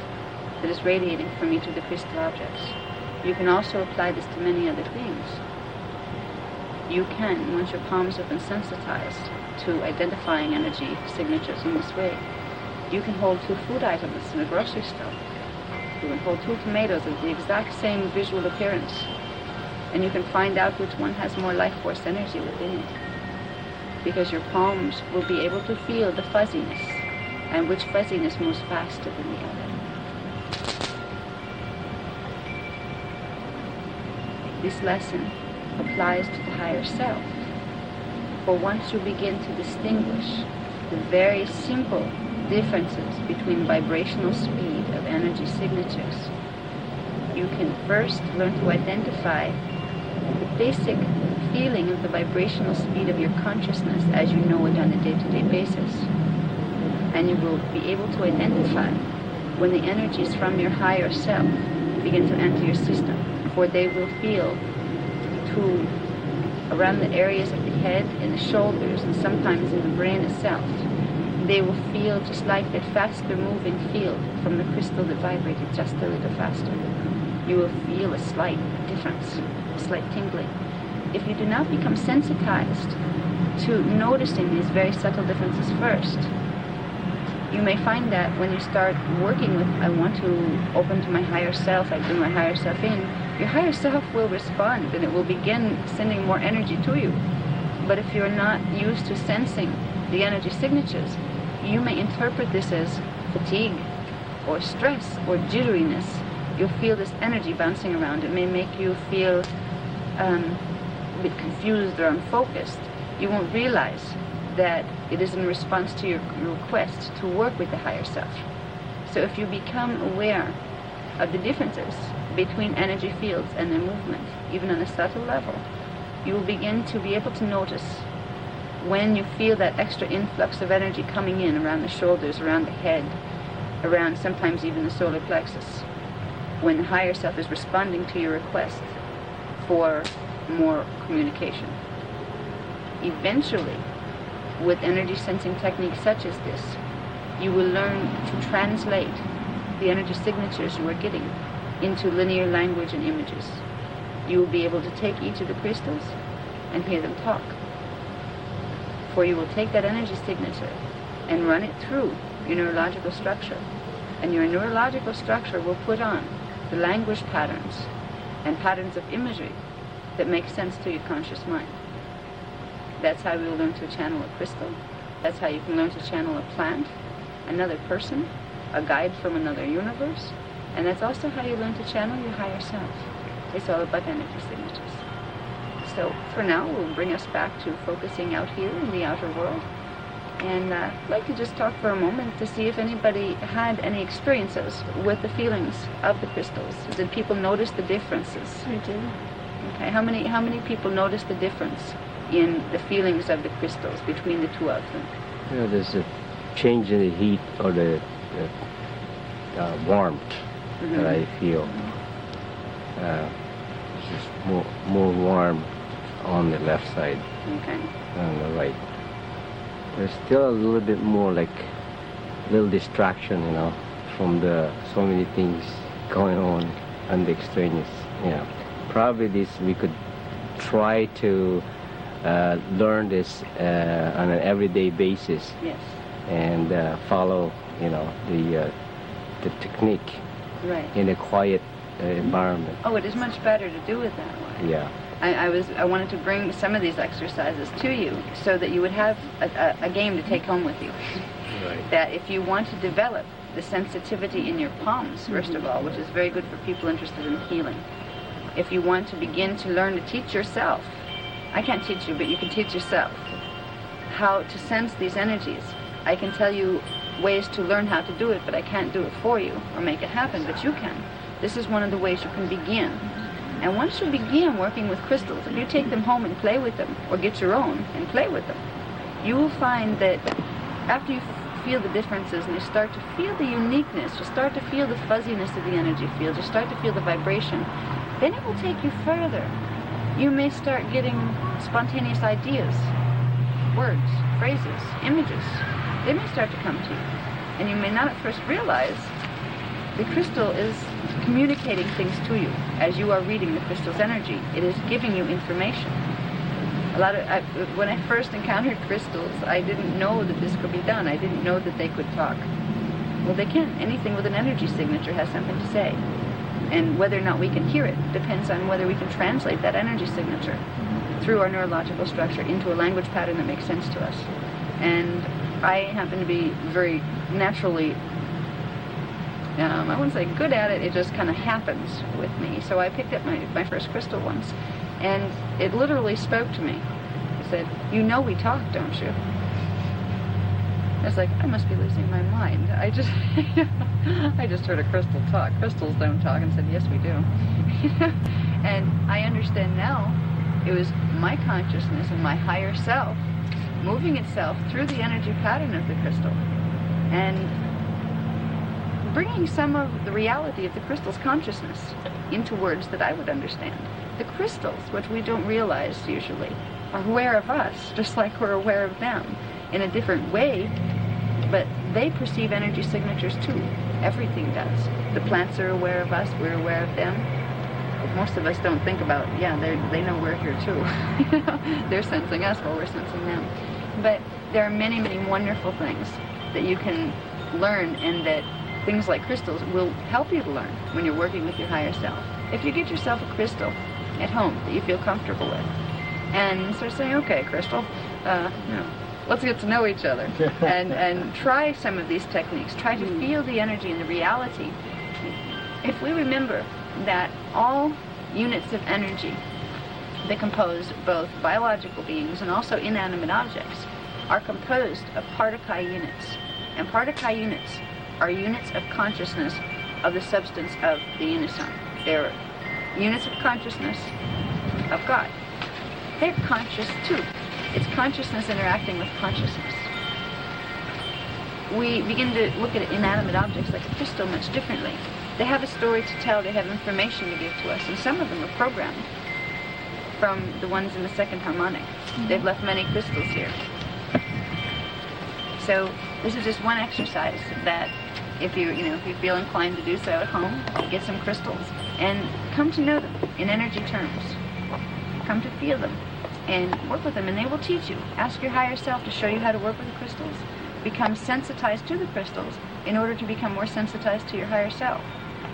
that is radiating from each of the crystal objects, you can also apply this to many other things. You can, once your palms have been sensitized to identifying energy signatures in this way, you can hold two food items in a grocery store. You can hold two tomatoes of the exact same visual appearance, and you can find out which one has more life force energy within it. because your palms will be able to feel the fuzziness, and which fuzziness moves faster than the other. This lesson applies to the higher self, for once you begin to distinguish the very simple differences between vibrational speed of energy signatures, you can first learn to identify the basic feeling of the vibrational speed of your consciousness as you know it on a day-to-day basis. And you will be able to identify when the energies from your higher self begin to enter your system, for they will feel to around the areas of the head and the shoulders and sometimes in the brain itself. They will feel just like that faster moving field from the crystal that vibrated just a little faster. You will feel a slight difference, a slight tingling. If you do not become sensitized to noticing these very subtle differences first, you may find that when you start working with, I want to open to my higher self, I bring my higher self in, your higher self will respond and it will begin sending more energy to you. But if you're not used to sensing the energy signatures, you may interpret this as fatigue or stress or jitteriness. You'll feel this energy bouncing around. It may make you feel a bit confused or unfocused. You won't realize that it is in response to your request to work with the higher self. So if you become aware of the differences between energy fields and their movement, even on a subtle level, you will begin to be able to notice when you feel that extra influx of energy coming in around the shoulders, around the head, around sometimes even the solar plexus, when the higher self is responding to your request for more communication. Eventually, with energy sensing techniques such as this, you will learn to translate the energy signatures you are getting into linear language and images. You will be able to take each of the crystals and hear them talk. For you will take that energy signature and run it through your neurological structure. And your neurological structure will put on the language patterns and patterns of imagery that make sense to your conscious mind. That's how we will learn to channel a crystal. That's how you can learn to channel a plant, another person, a guide from another universe. And that's also how you learn to channel your higher self. It's all about energy signatures. So for now, we'll bring us back to focusing out here in the outer world. And I'd like to just talk for a moment to see if anybody had any experiences with the feelings of the crystals. Did people notice the differences? I do. Okay, how many people notice the difference in the feelings of the crystals between the two of them? Yeah, there's a change in the heat or the warmth that I feel. It's just more warm on the left side Okay. than on the right. There's still a little bit more like little distraction, you know, from the so many things going on the extraneous. Yeah, probably this we could try to learn this on an everyday basis. Yes. And follow, you know, the technique Right. in a quiet environment. Oh, it is much better to do it that way. Yeah. I wanted to bring some of these exercises to you so that you would have a game to take home with you. Right. That if you want to develop the sensitivity in your palms, first of all, which is very good for people interested in healing. If you want to begin to learn to teach yourself, I can't teach you, but you can teach yourself how to sense these energies. I can tell you ways to learn how to do it, but I can't do it for you or make it happen, but you can. This is one of the ways you can begin. And once you begin working with crystals, if you take them home and play with them, or get your own and play with them, you will find that after you feel the differences and you start to feel the uniqueness, you start to feel the fuzziness of the energy field, you start to feel the vibration, then it will take you further. You may start getting spontaneous ideas, words, phrases, images. They may start to come to you. And you may not at first realize the crystal is communicating things to you as you are reading the crystal's energy. It is giving you information. When I first encountered crystals, I didn't know that this could be done. I didn't know that they could talk. Well, they can. Anything with an energy signature has something to say. And whether or not we can hear it depends on whether we can translate that energy signature through our neurological structure into a language pattern that makes sense to us. And I happen to be very naturally, I wouldn't say good at it, it just kind of happens with me. So I picked up my first crystal once, and it literally spoke to me. It said, "You know we talk, don't you?" I was like, I must be losing my mind. I just heard a crystal talk. Crystals don't talk, and said, yes, we do. And I understand now, it was my consciousness and my higher self moving itself through the energy pattern of the crystal and bringing some of the reality of the crystal's consciousness into words that I would understand. The crystals, which we don't realize usually, are aware of us, just like we're aware of them, in a different way, but they perceive energy signatures too. Everything does. The plants are aware of us, we're aware of them. But most of us don't think about, yeah, they know we're here too. They're sensing us while we're sensing them. But there are many, many wonderful things that you can learn, and that things like crystals will help you to learn when you're working with your higher self. If you get yourself a crystal at home that you feel comfortable with, and start saying, okay, crystal, let's get to know each other, and try some of these techniques. Try to feel the energy and the reality. If we remember that all units of energy that compose both biological beings and also inanimate objects are composed of particle units. And particle units are units of consciousness of the substance of the unison. They're units of consciousness of God. They're conscious too. It's consciousness interacting with consciousness. We begin to look at inanimate objects like a crystal much differently. They have a story to tell, they have information to give to us, and some of them are programmed from the ones in the second harmonic. They've left many crystals here. So this is just one exercise that if you feel inclined to do so at home, get some crystals and come to know them in energy terms. Come to feel them and work with them, and they will teach you. Ask your higher self to show you how to work with the crystals. Become sensitized to the crystals in order to become more sensitized to your higher self.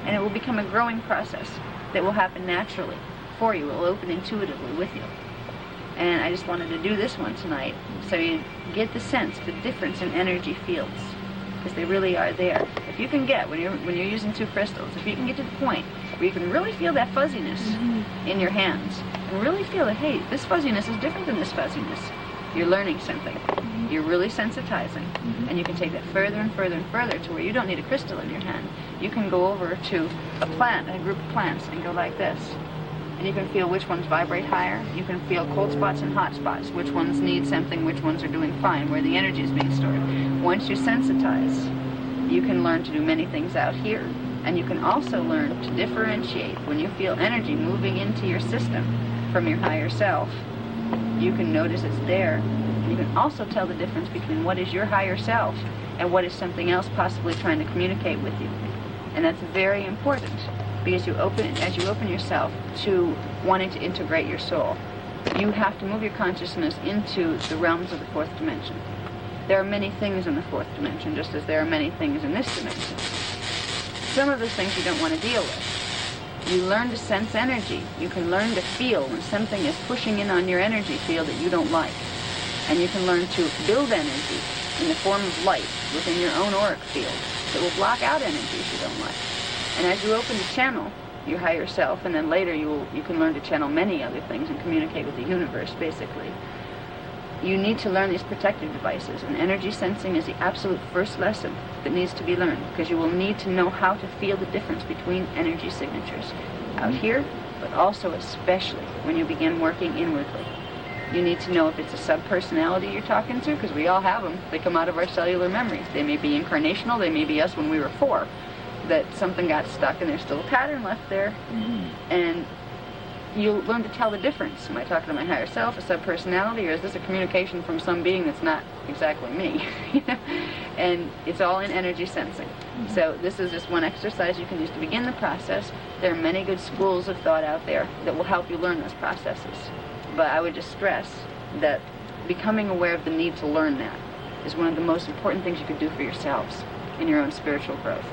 And it will become a growing process that will happen naturally for you. It will open intuitively with you. And I just wanted to do this one tonight so you get the sense, the difference in energy fields, because they really are there. If you can get, when you're using two crystals, if you can get to the point where you can really feel that fuzziness in your hands, and really feel that, hey, this fuzziness is different than this fuzziness, you're learning something. You're really sensitizing. And you can take that further and further and further to where you don't need a crystal in your hand. You can go over to a plant, a group of plants, and go like this. And you can feel which ones vibrate higher. You can feel cold spots and hot spots, which ones need something, which ones are doing fine, where the energy is being stored. Once you sensitize, you can learn to do many things out here. And you can also learn to differentiate when you feel energy moving into your system from your higher self. You can notice it's there. You can also tell the difference between what is your higher self and what is something else possibly trying to communicate with you. And that's very important, because as you open yourself to wanting to integrate your soul, you have to move your consciousness into the realms of the fourth dimension. There are many things in the fourth dimension, just as there are many things in this dimension. Some of those things you don't want to deal with. You learn to sense energy. You can learn to feel when something is pushing in on your energy field that you don't like. And you can learn to build energy in the form of light within your own auric field that will block out energies you don't like. And as you open to channel your higher self, and then later you can learn to channel many other things and communicate with the universe, basically. You need to learn these protective devices, and energy sensing is the absolute first lesson that needs to be learned, because you will need to know how to feel the difference between energy signatures out here, but also especially when you begin working inwardly. You need to know if it's a sub-personality you're talking to, because we all have them. They come out of our cellular memories. They may be incarnational, they may be us when we were 4, that something got stuck and there's still a pattern left there. And you'll learn to tell the difference. Am I talking to my higher self, a sub-personality, or is this a communication from some being that's not exactly me? And it's all in energy sensing. So this is just one exercise you can use to begin the process. There are many good schools of thought out there that will help you learn those processes. But I would just stress that becoming aware of the need to learn that is one of the most important things you can do for yourselves in your own spiritual growth.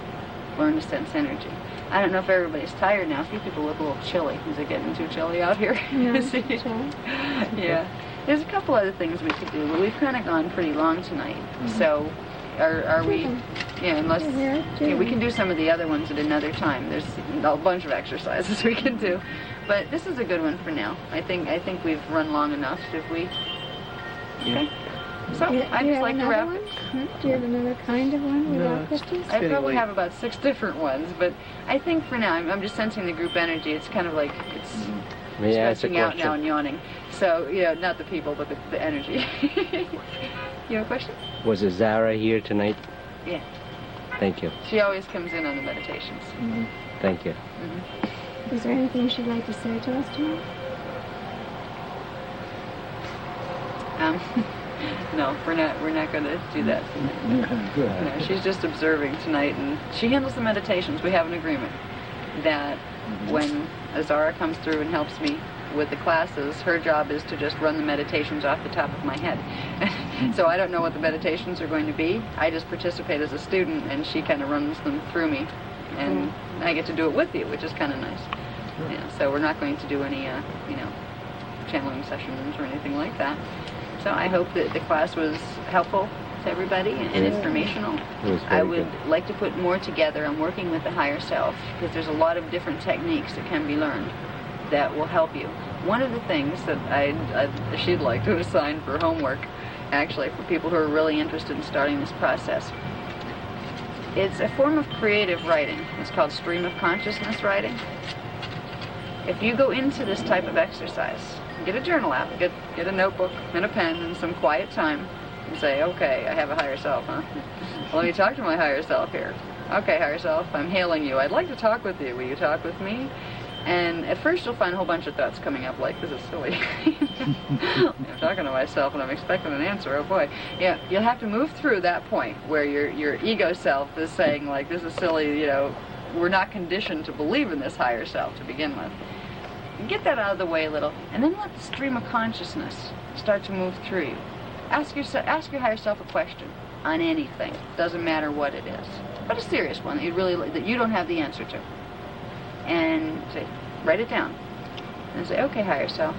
Learn to sense energy. I don't know if everybody's tired now. A few people look a little chilly. Is it getting too chilly out here? No, See? Yeah. There's a couple other things we could do, but we've kind of gone pretty long tonight. So, are we? Yeah, unless we can do some of the other ones at another time. There's a bunch of exercises we can do, but this is a good one for now. I think we've run long enough. If we. Okay. So I'd just like to wrap it. Do you have another kind of one without crystals? I probably have about 6 different ones, but I think for now I'm just sensing the group energy. It's kind of like it's stretching out now and yawning. So not the people, but the energy. You have a question? Was it Zara here tonight? Yeah. Thank you. She always comes in on the meditations. Thank you. Is there anything you'd like to say to us tonight? No, we're not going to do that tonight. Good. No, she's just observing tonight, and she handles the meditations. We have an agreement that when Azara comes through and helps me with the classes, her job is to just run the meditations off the top of my head. So I don't know what the meditations are going to be. I just participate as a student, and she kind of runs them through me, and I get to do it with you, which is kind of nice. Yeah, so we're not going to do any, channeling sessions or anything like that. So I hope that the class was helpful to everybody and informational. I would like to put more together on working with the higher self, because there's a lot of different techniques that can be learned that will help you. One of the things that she'd like to assign for homework, actually, for people who are really interested in starting this process, it's a form of creative writing. It's called stream of consciousness writing. If you go into this type of exercise, get a journal out, get a notebook and a pen and some quiet time, and say, okay, I have a higher self, huh? Well, let me talk to my higher self here. Okay, higher self, I'm hailing you. I'd like to talk with you. Will you talk with me? And at first you'll find a whole bunch of thoughts coming up like, this is silly. I'm talking to myself and I'm expecting an answer, oh boy. Yeah, you'll have to move through that point where your ego self is saying, like, this is silly, we're not conditioned to believe in this higher self to begin with. Get that out of the way a little, and then let the stream of consciousness start to move through you. Ask your higher self a question on anything. Doesn't matter what it is, but a serious one that you don't have the answer to. And say, write it down, and say, okay, higher self,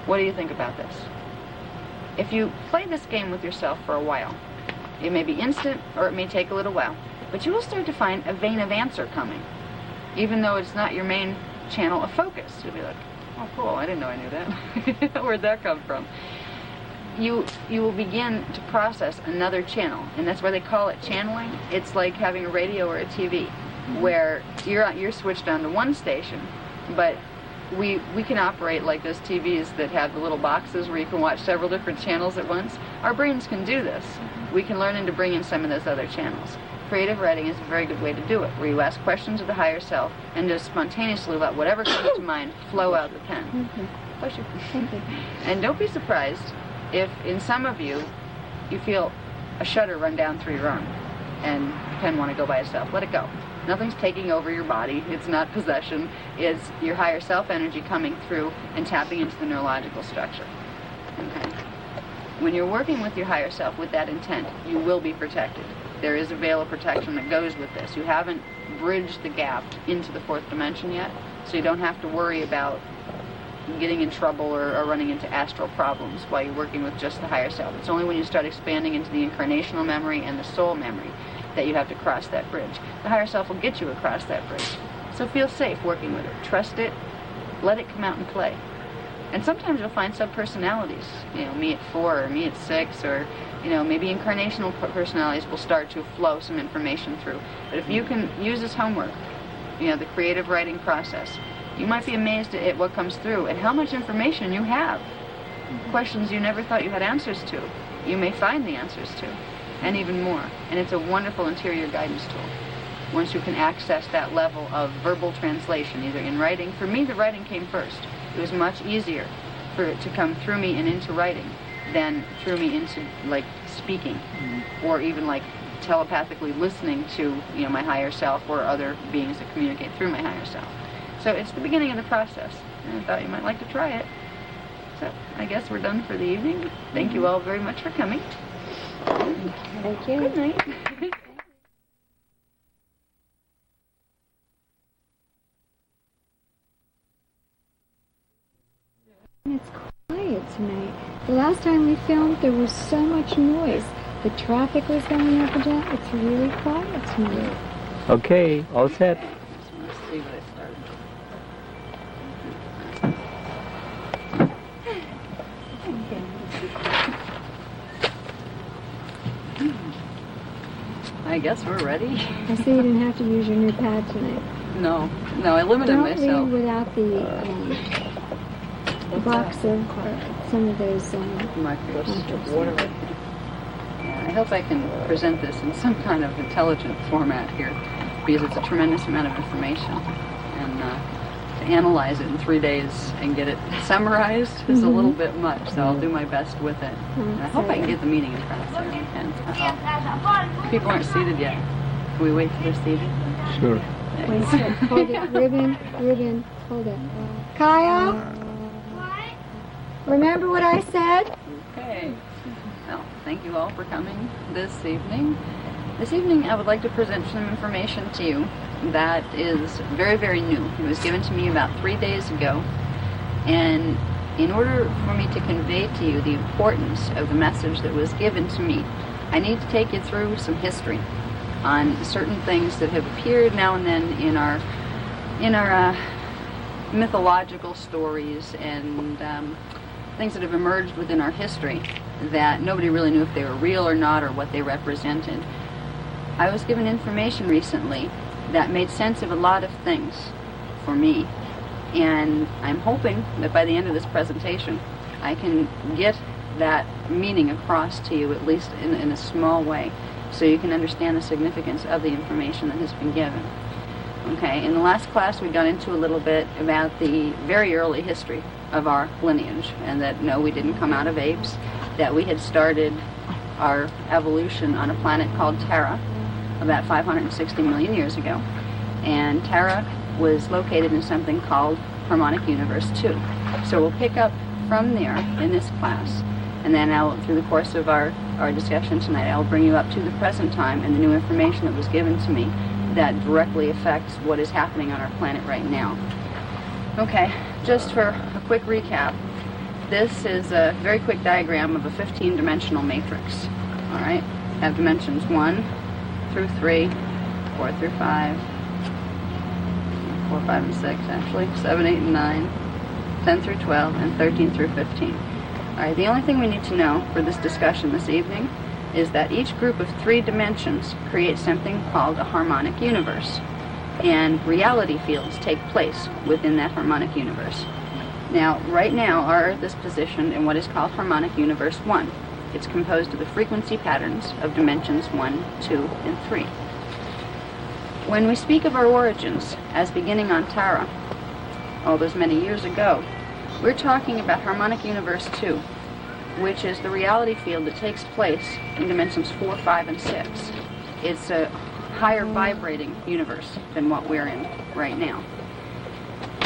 what do you think about this? If you play this game with yourself for a while, it may be instant or it may take a little while, but you will start to find a vein of answer coming, even though it's not your main channel of focus. You'll be like, oh cool, I didn't know I knew that. Where'd that come from? You will begin to process another channel, and that's why they call it channeling. It's like having a radio or a TV, where you're switched on to one station, but we can operate like those TVs that have the little boxes where you can watch several different channels at once. Our brains can do this. We can learn to bring in some of those other channels. Creative writing is a very good way to do it, where you ask questions of the higher self and just spontaneously let whatever comes to mind flow out the pen. Bless you. And don't be surprised if in some of you feel a shudder run down through your arm and the pen want to go by itself. Let it go. Nothing's taking over your body. It's not possession. It's your higher self energy coming through and tapping into the neurological structure. Okay. When you're working with your higher self with that intent, you will be protected. There is a veil of protection that goes with this. You haven't bridged the gap into the fourth dimension yet, so you don't have to worry about getting in trouble or running into astral problems while you're working with just the higher self. It's only when you start expanding into the incarnational memory and the soul memory that you have to cross that bridge. The higher self will get you across that bridge. So feel safe working with it. Trust it. Let it come out and play. And sometimes you'll find subpersonalities, me at 4 or me at 6, or maybe incarnational personalities will start to flow some information through. But if you can use this homework, the creative writing process, you might be amazed at what comes through and how much information you have. Questions you never thought you had answers to, you may find the answers to, and even more. And it's a wonderful interior guidance tool. Once you can access that level of verbal translation, either in writing. For me, the writing came first. It was much easier for it to come through me and into writing than through me into, like, speaking, or even, like, telepathically listening to, my higher self or other beings that communicate through my higher self. So it's the beginning of the process, and I thought you might like to try it. So I guess we're done for the evening. Thank you all very much for coming. Thank you. Good night. tonight. The last time we filmed, there was so much noise. The traffic was going up and down. It's really quiet tonight. Okay, all set. Let's see what I started. I guess we're ready. I see you didn't have to use your new pad tonight. No, I limited Don't myself. read without the box of some of those Markers. markers. Yeah, I hope I can present this in some kind of intelligent format here, because it's a tremendous amount of information. And to analyze it in 3 days and get it summarized is a little bit much, so I'll do my best with it. And I hope I can get the meeting across there. And people aren't seated yet. Can we wait till they're seated? Sure. Wait a second. Hold it. Ribbon. Hold it. Kyle? What? Remember what I said? Okay. Well, thank you all for coming this evening. This evening I would like to present some information to you that is very, very new. It was given to me about 3 days ago, and in order for me to convey to you the importance of the message that was given to me, I need to take you through some history on certain things that have appeared now and then in our mythological stories and things that have emerged within our history that nobody really knew if they were real or not or what they represented. I was given information recently that made sense of a lot of things for me, and I'm hoping that by the end of this presentation I can get that meaning across to you, at least in a small way, so you can understand the significance of the information that has been given. Okay, in the last class we got into a little bit about the very early history of our lineage, and that no, we didn't come out of apes, that we had started our evolution on a planet called Terra about 560 million years ago, and Terra was located in something called Harmonic Universe 2. So we'll pick up from there in this class, and then through the course of our discussion tonight, I'll bring you up to the present time and the new information that was given to me that directly affects what is happening on our planet right now. Okay, just for a quick recap, this is a very quick diagram of a 15-dimensional matrix. All right, have dimensions 1 through 3, 4 through 5, 4, 5, and 6 actually, 7, 8, and 9, 10 through 12, and 13 through 15. All right, the only thing we need to know for this discussion this evening is that each group of 3 dimensions creates something called a harmonic universe, and reality fields take place within that harmonic universe. Now, right now, our Earth is positioned in what is called harmonic universe 1. It's composed of the frequency patterns of dimensions 1, 2, and 3. When we speak of our origins as beginning on Terra, all those many years ago, we're talking about harmonic universe 2, which is the reality field that takes place in dimensions 4, 5, and 6. It's a higher vibrating universe than what we're in right now.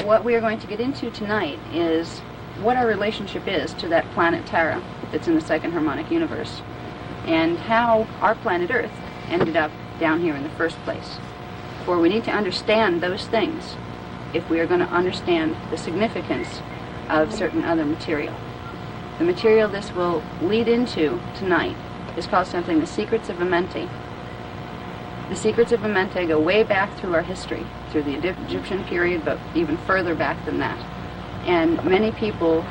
What we are going to get into tonight is what our relationship is to that planet Terra that's in the second harmonic universe, and how our planet Earth ended up down here in the first place. For we need to understand those things if we are going to understand the significance of certain other material. The material this will lead into tonight is called something the Secrets of Amenti. The Secrets of Amenti go way back through our history, through the Egyptian period, but even further back than that. And many people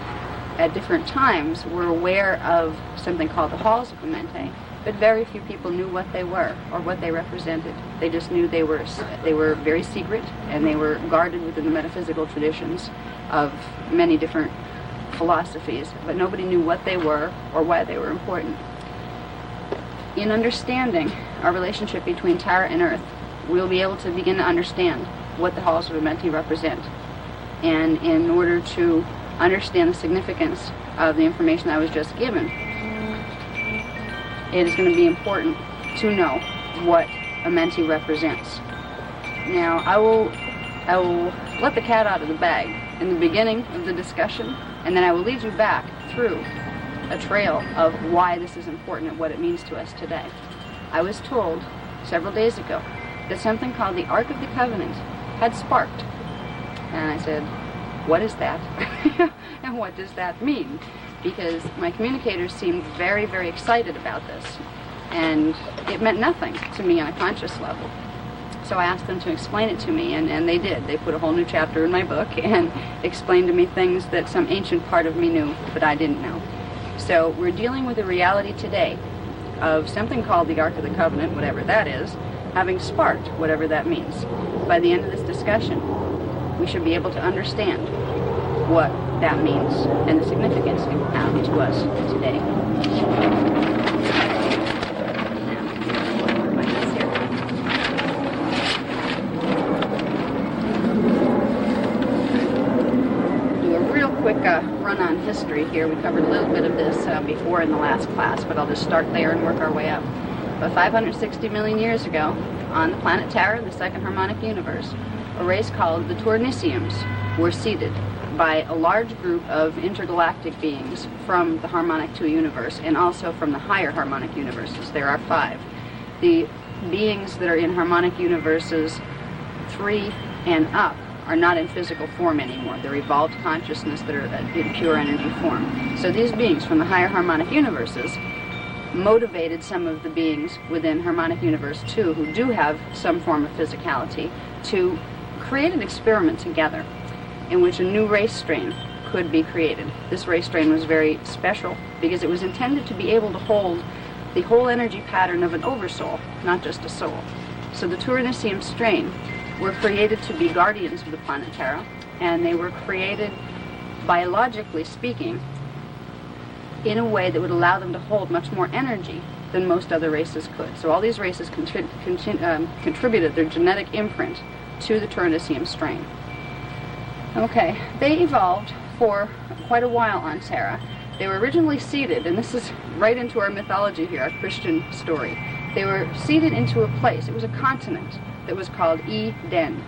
at different times were aware of something called the Halls of Amenti, but very few people knew what they were or what they represented. They just knew they were very secret, and they were guarded within the metaphysical traditions of many different philosophies, but nobody knew what they were or why they were important. In understanding our relationship between Terra and Earth, we'll be able to begin to understand what the Halls of Amenti represent. And in order to understand the significance of the information I was just given, it is going to be important to know what Amenti represents. Now, I will let the cat out of the bag in the beginning of the discussion, and then I will lead you back through a trail of why this is important and what it means to us today. I was told several days ago that something called the Ark of the Covenant had sparked. And I said, what is that? And what does that mean? Because my communicators seemed very, very excited about this, and it meant nothing to me on a conscious level. So I asked them to explain it to me, and they did. They put a whole new chapter in my book and explained to me things that some ancient part of me knew, but I didn't know. So we're dealing with a reality today of something called the Ark of the Covenant, whatever that is, having sparked, whatever that means. By the end of this discussion, we should be able to understand what that means and the significance it will have to us today. Do a real quick run on history here. We covered a little bit of this before in the last class, but I'll just start there and work our way up. About 560 million years ago, on the planet Terra, the second harmonic universe, a race called the Tournisians were seeded by a large group of intergalactic beings from the Harmonic 2 universe and also from the higher harmonic universes. There are 5. The beings that are in harmonic universes 3 and up are not in physical form anymore. They're evolved consciousness that are in pure energy form. So these beings from the higher harmonic universes motivated some of the beings within harmonic universe 2 who do have some form of physicality to create an experiment together in which a new race strain could be created. This race strain was very special because it was intended to be able to hold the whole energy pattern of an oversoul, not just a soul. So the Tournisian strain were created to be guardians of the planet Terra, and they were created, biologically speaking, in a way that would allow them to hold much more energy than most other races could. So all these races contributed their genetic imprint to the Tournisian strain. Okay, they evolved for quite a while on Terra. They were originally seeded, and this is right into our mythology here, our Christian story. They were seeded into a place. It was a continent that was called Eden.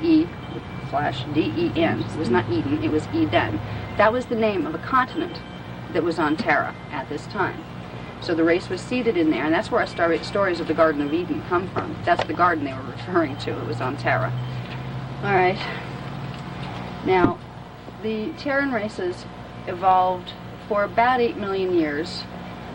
E/D-E-N. It was not Eden, it was Eden. That was the name of a continent that was on Terra at this time. So the race was seeded in there, and that's where our stories of the Garden of Eden come from. That's the garden they were referring to. It was on Terra. All right. Now, the Terran races evolved for about 8 million years,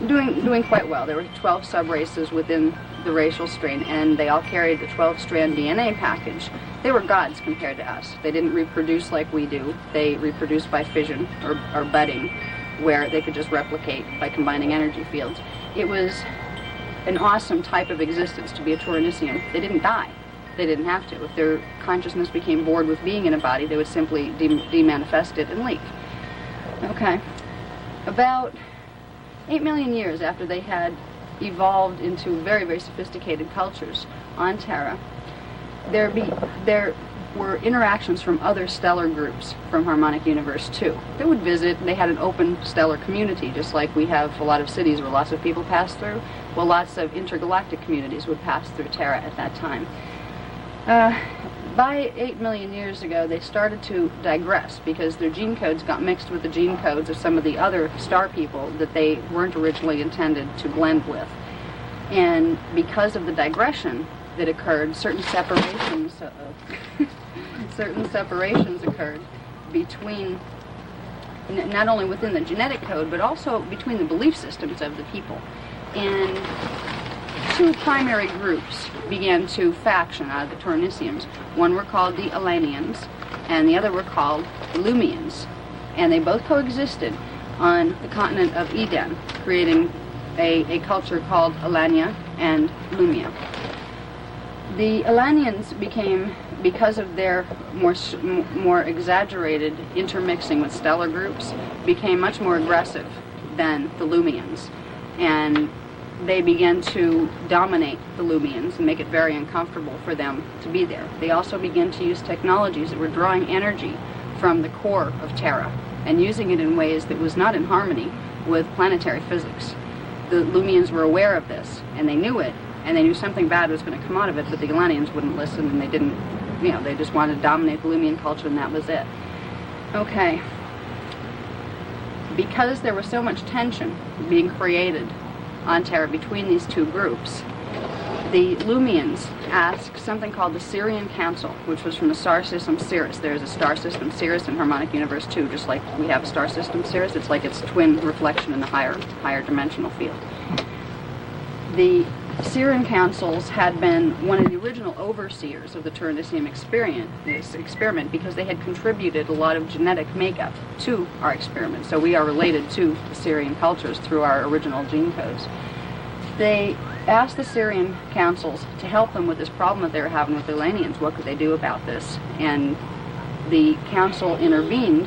doing quite well. There were 12 sub-races within the racial strain, and they all carried the 12-strand DNA package. They were gods compared to us. They didn't reproduce like we do. They reproduced by fission or budding, where they could just replicate by combining energy fields. It was an awesome type of existence to be a Tournisian. They didn't die. They didn't have to. If their consciousness became bored with being in a body, they would simply demanifest it and leave. Okay. About 8 million years after they had evolved into very, very sophisticated cultures on Terra, there were interactions from other stellar groups from Harmonic Universe 2. They would visit, and they had an open stellar community, just like we have a lot of cities where lots of people pass through. Well, lots of intergalactic communities would pass through Terra at that time. By 8 million years ago, they started to digress because their gene codes got mixed with the gene codes of some of the other star people that they weren't originally intended to blend with. And because of the digression that occurred, certain separations occurred between, not only within the genetic code, but also between the belief systems of the people. And 2 primary groups began to faction out of the Tournisians. One were called the Elanians, and the other were called the Lumians. And they both coexisted on the continent of Eden, creating a culture called Elania and Lumia. The Elanians became, because of their more exaggerated intermixing with stellar groups, became much more aggressive than the Lumians. And they began to dominate the Lumians and make it very uncomfortable for them to be there. They also began to use technologies that were drawing energy from the core of Terra and using it in ways that was not in harmony with planetary physics. The Lumians were aware of this, and they knew it, and they knew something bad was going to come out of it, but the Elanians wouldn't listen, and they didn't, they just wanted to dominate the Lumian culture, and that was it. Okay. Because there was so much tension being created on Terra between these 2 groups, the Lumians asked something called the Sirian Council, which was from the star system Sirius. There's a star system Sirius in Harmonic Universe too, just like we have a star system Sirius. It's like its twin reflection in the higher dimensional field. The Sirian councils had been one of the original overseers of the Turinicium experiment because they had contributed a lot of genetic makeup to our experiment. So we are related to the Sirian cultures through our original gene codes. They asked the Sirian councils to help them with this problem that they were having with the Elanians. What could they do about this? And the council intervened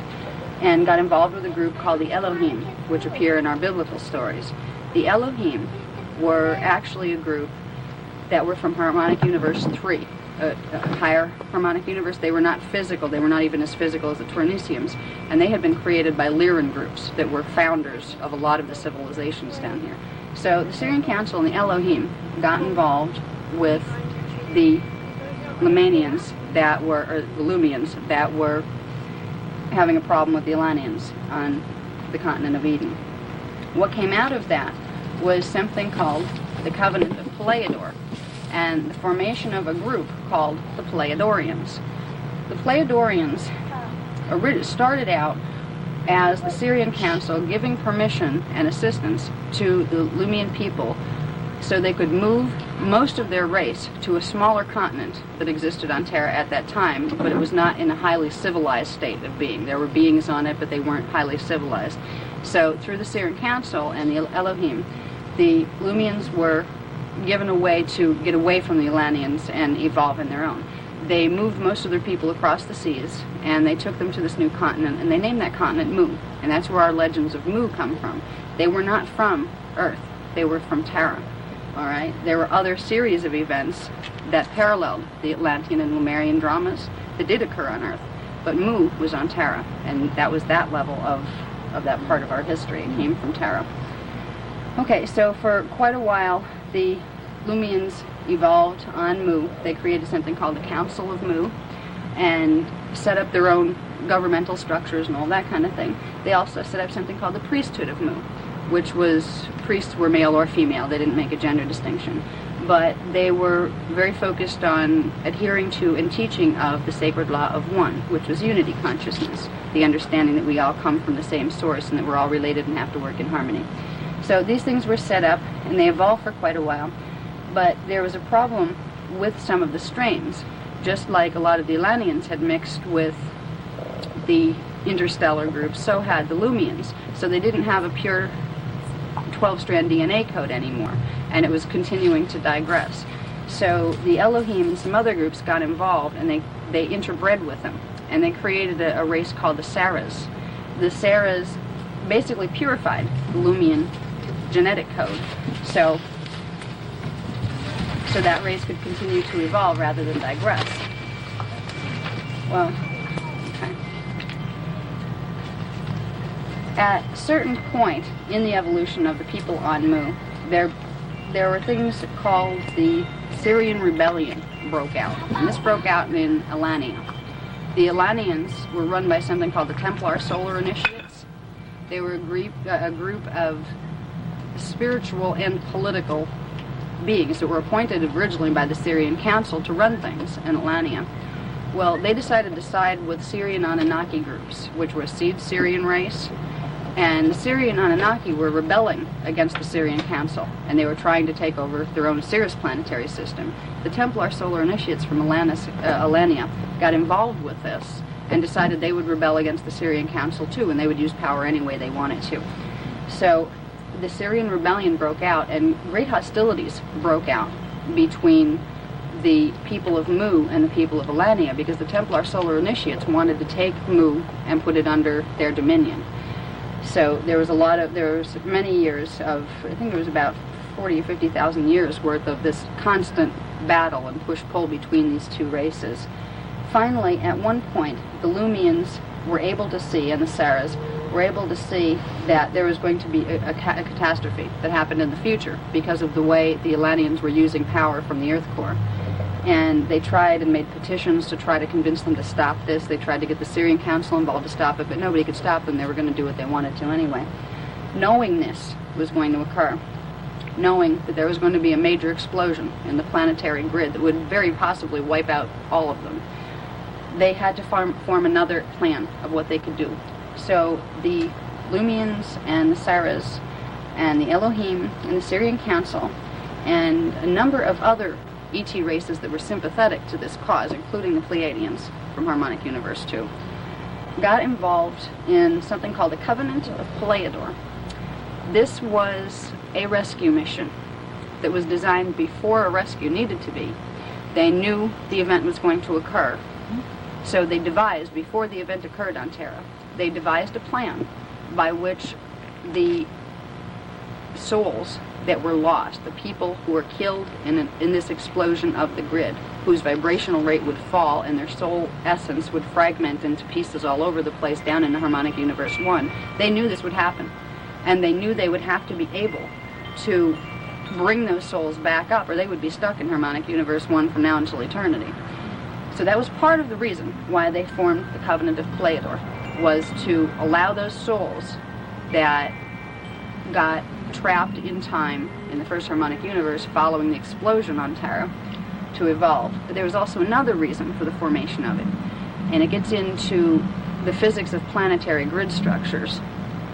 and got involved with a group called the Elohim, which appear in our biblical stories. The Elohim were actually a group that were from Harmonic Universe 3, a higher Harmonic Universe. They were not physical. They were not even as physical as the Turiniciums. And they had been created by Lyran groups that were founders of a lot of the civilizations down here. So the Sirian Council and the Elohim got involved with the Lemanians that were, or the Lumians that were having a problem with the Elanians on the continent of Eden. What came out of that was something called the Covenant of Pleiador, and the formation of a group called the Pleiadorians. The Pleiadorians started out as the Sirian Council giving permission and assistance to the Lumian people so they could move most of their race to a smaller continent that existed on Terra at that time, but it was not in a highly civilized state of being. There were beings on it, but they weren't highly civilized. So through the Sirian Council and the Elohim, the Lumians were given a way to get away from the Elanians and evolve in their own. They moved most of their people across the seas, and they took them to this new continent, and they named that continent Mu, and that's where our legends of Mu come from. They were not from Earth, they were from Terra, all right? There were other series of events that paralleled the Atlantean and Lemurian dramas that did occur on Earth, but Mu was on Terra, and that was that level of that part of our history. It came from Terra. Okay, so for quite a while, the Lumians evolved on Mu. They created something called the Council of Mu and set up their own governmental structures and all that kind of thing. They also set up something called the Priesthood of Mu, which was, priests were male or female. They didn't make a gender distinction. But they were very focused on adhering to and teaching of the sacred law of one, which was unity consciousness, the understanding that we all come from the same source and that we're all related and have to work in harmony. So these things were set up, and they evolved for quite a while. But there was a problem with some of the strains, just like a lot of the Elanians had mixed with the interstellar groups, so had the Lumians. So they didn't have a pure 12-strand DNA code anymore, and it was continuing to digress. So the Elohim and some other groups got involved, and they interbred with them, and they created a race called the Saras. The Saras basically purified the Lumian genetic code, so that race could continue to evolve rather than digress. Well, okay. At a certain point in the evolution of the people on Mu, there were things called the Syrian Rebellion broke out, and this broke out in Elania. The Elanians were run by something called the Templar Solar Initiates. They were a group of spiritual and political beings that were appointed originally by the Sirian Council to run things in Elania. Well, they decided to side with Syrian Anunnaki groups, which were a seed Syrian race, and the Syrian Anunnaki were rebelling against the Sirian Council, and they were trying to take over their own Sirius planetary system. The Templar Solar Initiates from Elania got involved with this and decided they would rebel against the Sirian Council too, and they would use power any way they wanted to. So the Syrian Rebellion broke out, and great hostilities broke out between the people of Mu and the people of Elania, because the Templar Solar Initiates wanted to take Mu and put it under their dominion. So there was many years of, I think it was about 40 or 50,000 years worth of this constant battle and push-pull between these two races. Finally, at one point, the Lumians were able to see, and the Saras were able to see, that there was going to be a catastrophe that happened in the future because of the way the Elanians were using power from the Earth core. And they tried and made petitions to try to convince them to stop this. They tried to get the Sirian Council involved to stop it, but nobody could stop them. They were going to do what they wanted to anyway. Knowing this was going to occur, knowing that there was going to be a major explosion in the planetary grid that would very possibly wipe out all of them, they had to form another plan of what they could do. So the Lumians and the Saras and the Elohim and the Syrian Council and a number of other ET races that were sympathetic to this cause, including the Pleiadians from Harmonic Universe 2, got involved in something called the Covenant of Pleiador. This was a rescue mission that was designed before a rescue needed to be. They knew the event was going to occur, so they devised, before the event occurred on Terra, they devised a plan by which the souls that were lost, the people who were killed in this explosion of the grid, whose vibrational rate would fall and their soul essence would fragment into pieces all over the place down in the Harmonic Universe 1, they knew this would happen. And they knew they would have to be able to bring those souls back up, or they would be stuck in Harmonic Universe 1 from now until eternity. So that was part of the reason why they formed the Covenant of Pleiador, was to allow those souls that got trapped in time in the first Harmonic Universe following the explosion on Terra to evolve. But there was also another reason for the formation of it, and it gets into the physics of planetary grid structures.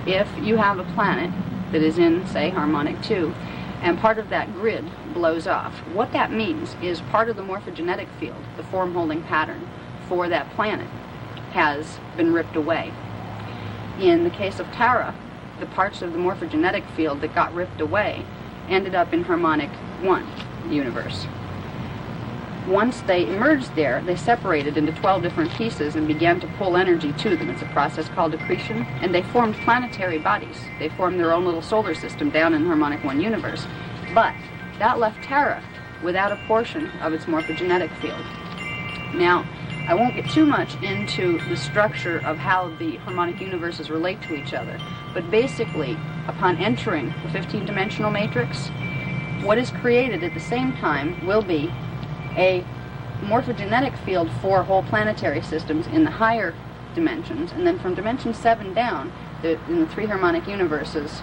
If you have a planet that is in, say, Harmonic 2, and part of that grid blows off, what that means is part of the morphogenetic field, the form-holding pattern for that planet, has been ripped away. In the case of Terra, the parts of the morphogenetic field that got ripped away ended up in Harmonic 1 universe. Once they emerged there, they separated into 12 different pieces and began to pull energy to them. It's a process called accretion, and they formed planetary bodies. They formed their own little solar system down in Harmonic 1 universe. But that left Terra without a portion of its morphogenetic field. Now, I won't get too much into the structure of how the harmonic universes relate to each other, but basically, upon entering the 15-dimensional matrix, what is created at the same time will be a morphogenetic field for whole planetary systems in the higher dimensions, and then from dimension 7 down, in the 3 harmonic universes,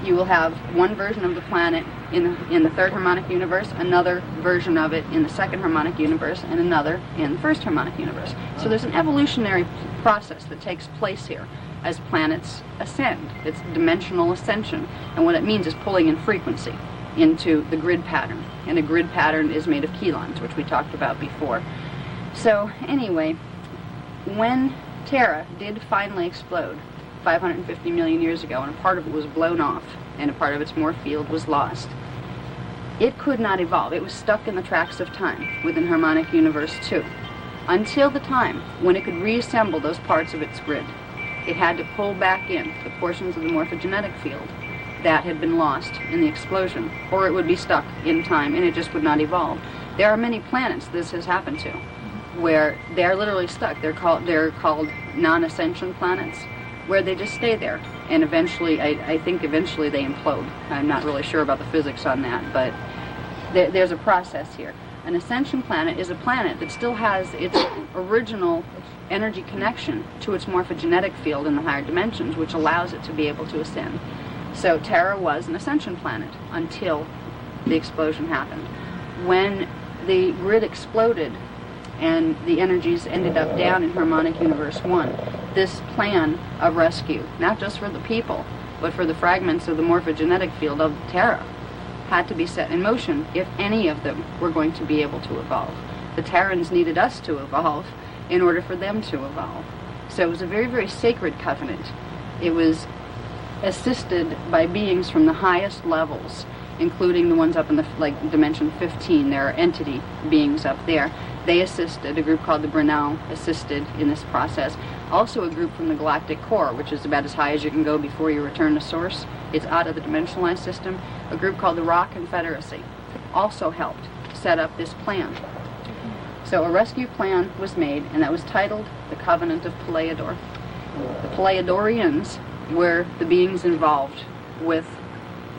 you will have one version of the planet in the 3rd harmonic universe, another version of it in the 2nd harmonic universe, and another in the 1st harmonic universe. So there's an evolutionary process that takes place here as planets ascend. It's dimensional ascension, and what it means is pulling in frequency into the grid pattern, and a grid pattern is made of chelons, which we talked about before. So anyway, when Terra did finally explode 550 million years ago, and a part of it was blown off, and a part of its morph field was lost, it could not evolve. It was stuck in the tracks of time within Harmonic Universe 2, until the time when it could reassemble those parts of its grid. It had to pull back in the portions of the morphogenetic field that had been lost in the explosion, or it would be stuck in time and it just would not evolve. There are many planets this has happened to, where they are literally stuck. They're called non-ascension planets, where they just stay there, and eventually, I think eventually they implode. I'm not really sure about the physics on that, but there's a process here. An ascension planet is a planet that still has its original energy connection to its morphogenetic field in the higher dimensions, which allows it to be able to ascend. So Terra was an ascension planet until the explosion happened. When the grid exploded and the energies ended up down in Harmonic Universe 1, this plan of rescue, not just for the people, but for the fragments of the morphogenetic field of Terra, had to be set in motion if any of them were going to be able to evolve. The Terrans needed us to evolve in order for them to evolve. So it was a very, very sacred covenant. It was assisted by beings from the highest levels, including the ones up in the dimension 15. There are entity beings up there. They assisted. A group called the Brunel assisted in this process. Also a group from the Galactic Core, which is about as high as you can go before you return to Source. It's out of the dimensionalized system. A group called the Raw Confederacy also helped set up this plan. So a rescue plan was made, and that was titled the Covenant of Pleiador. The Pleiadorians were the beings involved with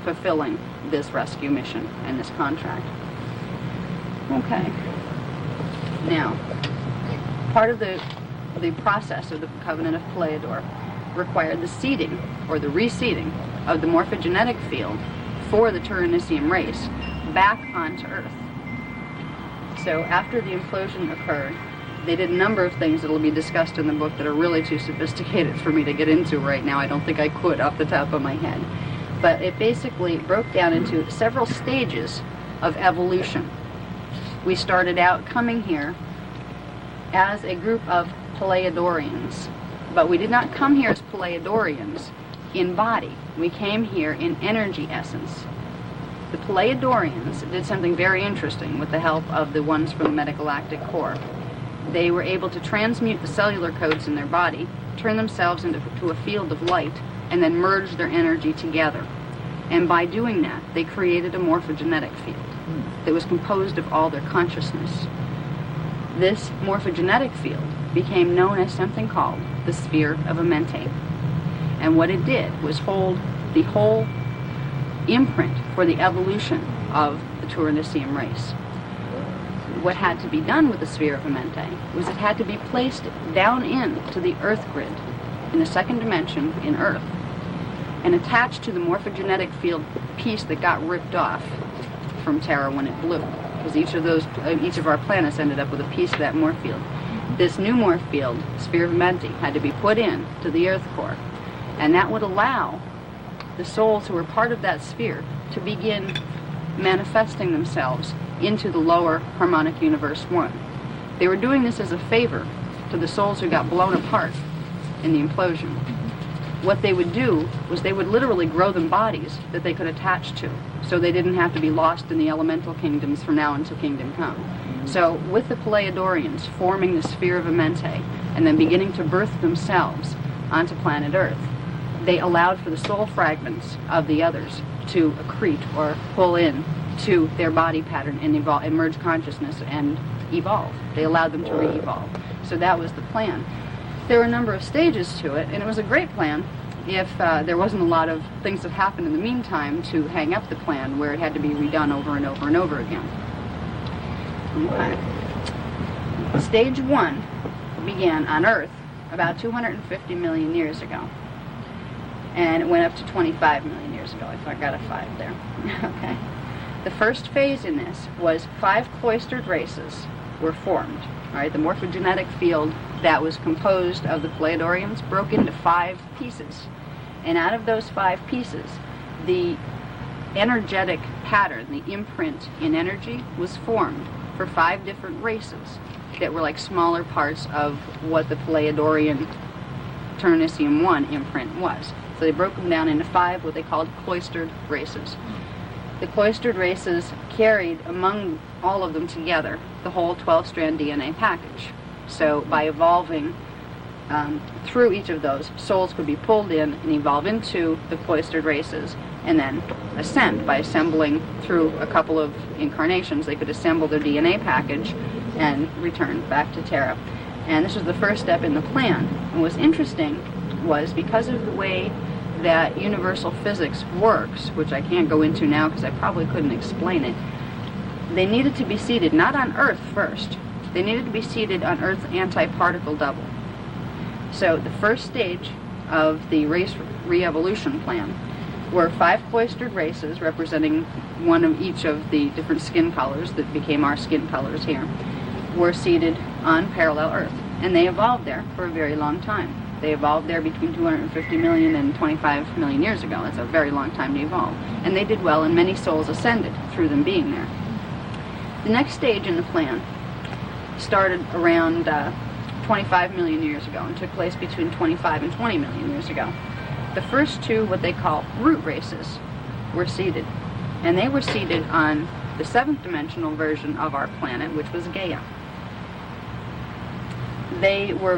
fulfilling this rescue mission and this contract. Okay. Now, part of the process of the Covenant of Pleiador required the seeding, or the reseeding, of the morphogenetic field for the Tyrannissium race back onto Earth. So after the implosion occurred, they did a number of things that will be discussed in the book that are really too sophisticated for me to get into right now. I don't think I could off the top of my head. But it basically broke down into several stages of evolution. We started out coming here as a group of Pleiadorians, but we did not come here as Pleiadorians in body. We came here in energy essence. The Pleiadorians did something very interesting with the help of the ones from the Metagalactic Core. They were able to transmute the cellular codes in their body, turn themselves into a field of light, and then merge their energy together. And by doing that, they created a morphogenetic field that was composed of all their consciousness. This morphogenetic field became known as something called the Sphere of Amenti. And what it did was hold the whole imprint for the evolution of the Tyrannissium race. What had to be done with the Sphere of Amenti was it had to be placed down into the Earth grid, in the second dimension in Earth, and attached to the morphogenetic field piece that got ripped off from Terra when it blew, because each of our planets ended up with a piece of that morph field. This new morph field, Sphere of Amenti, had to be put in to the Earth core, and that would allow the souls who were part of that sphere to begin manifesting themselves into the lower harmonic universe 1. They were doing this as a favor to the souls who got blown apart in the implosion. What they would do was they would literally grow them bodies that they could attach to, so they didn't have to be lost in the elemental kingdoms from now until Kingdom Come. So with the Pleiadorians forming the Sphere of Amenti and then beginning to birth themselves onto planet Earth, they allowed for the soul fragments of the others to accrete or pull in to their body pattern and evolve, and merge consciousness and evolve. They allowed them to re-evolve. So that was the plan. There were a number of stages to it, and it was a great plan if there wasn't a lot of things that happened in the meantime to hang up the plan where it had to be redone over and over and over again. Okay. Stage 1 began on Earth about 250 million years ago. And it went up to 25 million years ago. I got a 5 there. Okay. The first phase in this was 5 cloistered races were formed. All right, the morphogenetic field that was composed of the Pleiadorians broke into 5 pieces. And out of those 5 pieces, the energetic pattern, the imprint in energy, was formed for 5 different races that were like smaller parts of what the Pleiadorian Tyrannissium 1 imprint was. So they broke them down into 5 what they called cloistered races. The cloistered races carried among all of them together the whole 12-strand DNA package. So by evolving through each of those, souls could be pulled in and evolve into the cloistered races and then ascend by assembling through a couple of incarnations. They could assemble their DNA package and return back to Terra. And this was the first step in the plan. And what's interesting was because of the way that universal physics works, which I can't go into now because I probably couldn't explain it, they needed to be seated not on Earth first. They needed to be seated on Earth's anti-particle double. So the first stage of the race re-evolution plan were 5 cloistered races representing one of each of the different skin colors that became our skin colors here, were seated on parallel Earth. And they evolved there for a very long time. They evolved there between 250 million and 25 million years ago. That's a very long time to evolve. And they did well, and many souls ascended through them being there. The next stage in the plan started around 25 million years ago and took place between 25 and 20 million years ago. The first 2, what they call root races, were seated. And they were seated on the 7th dimensional version of our planet, which was Gaia. They were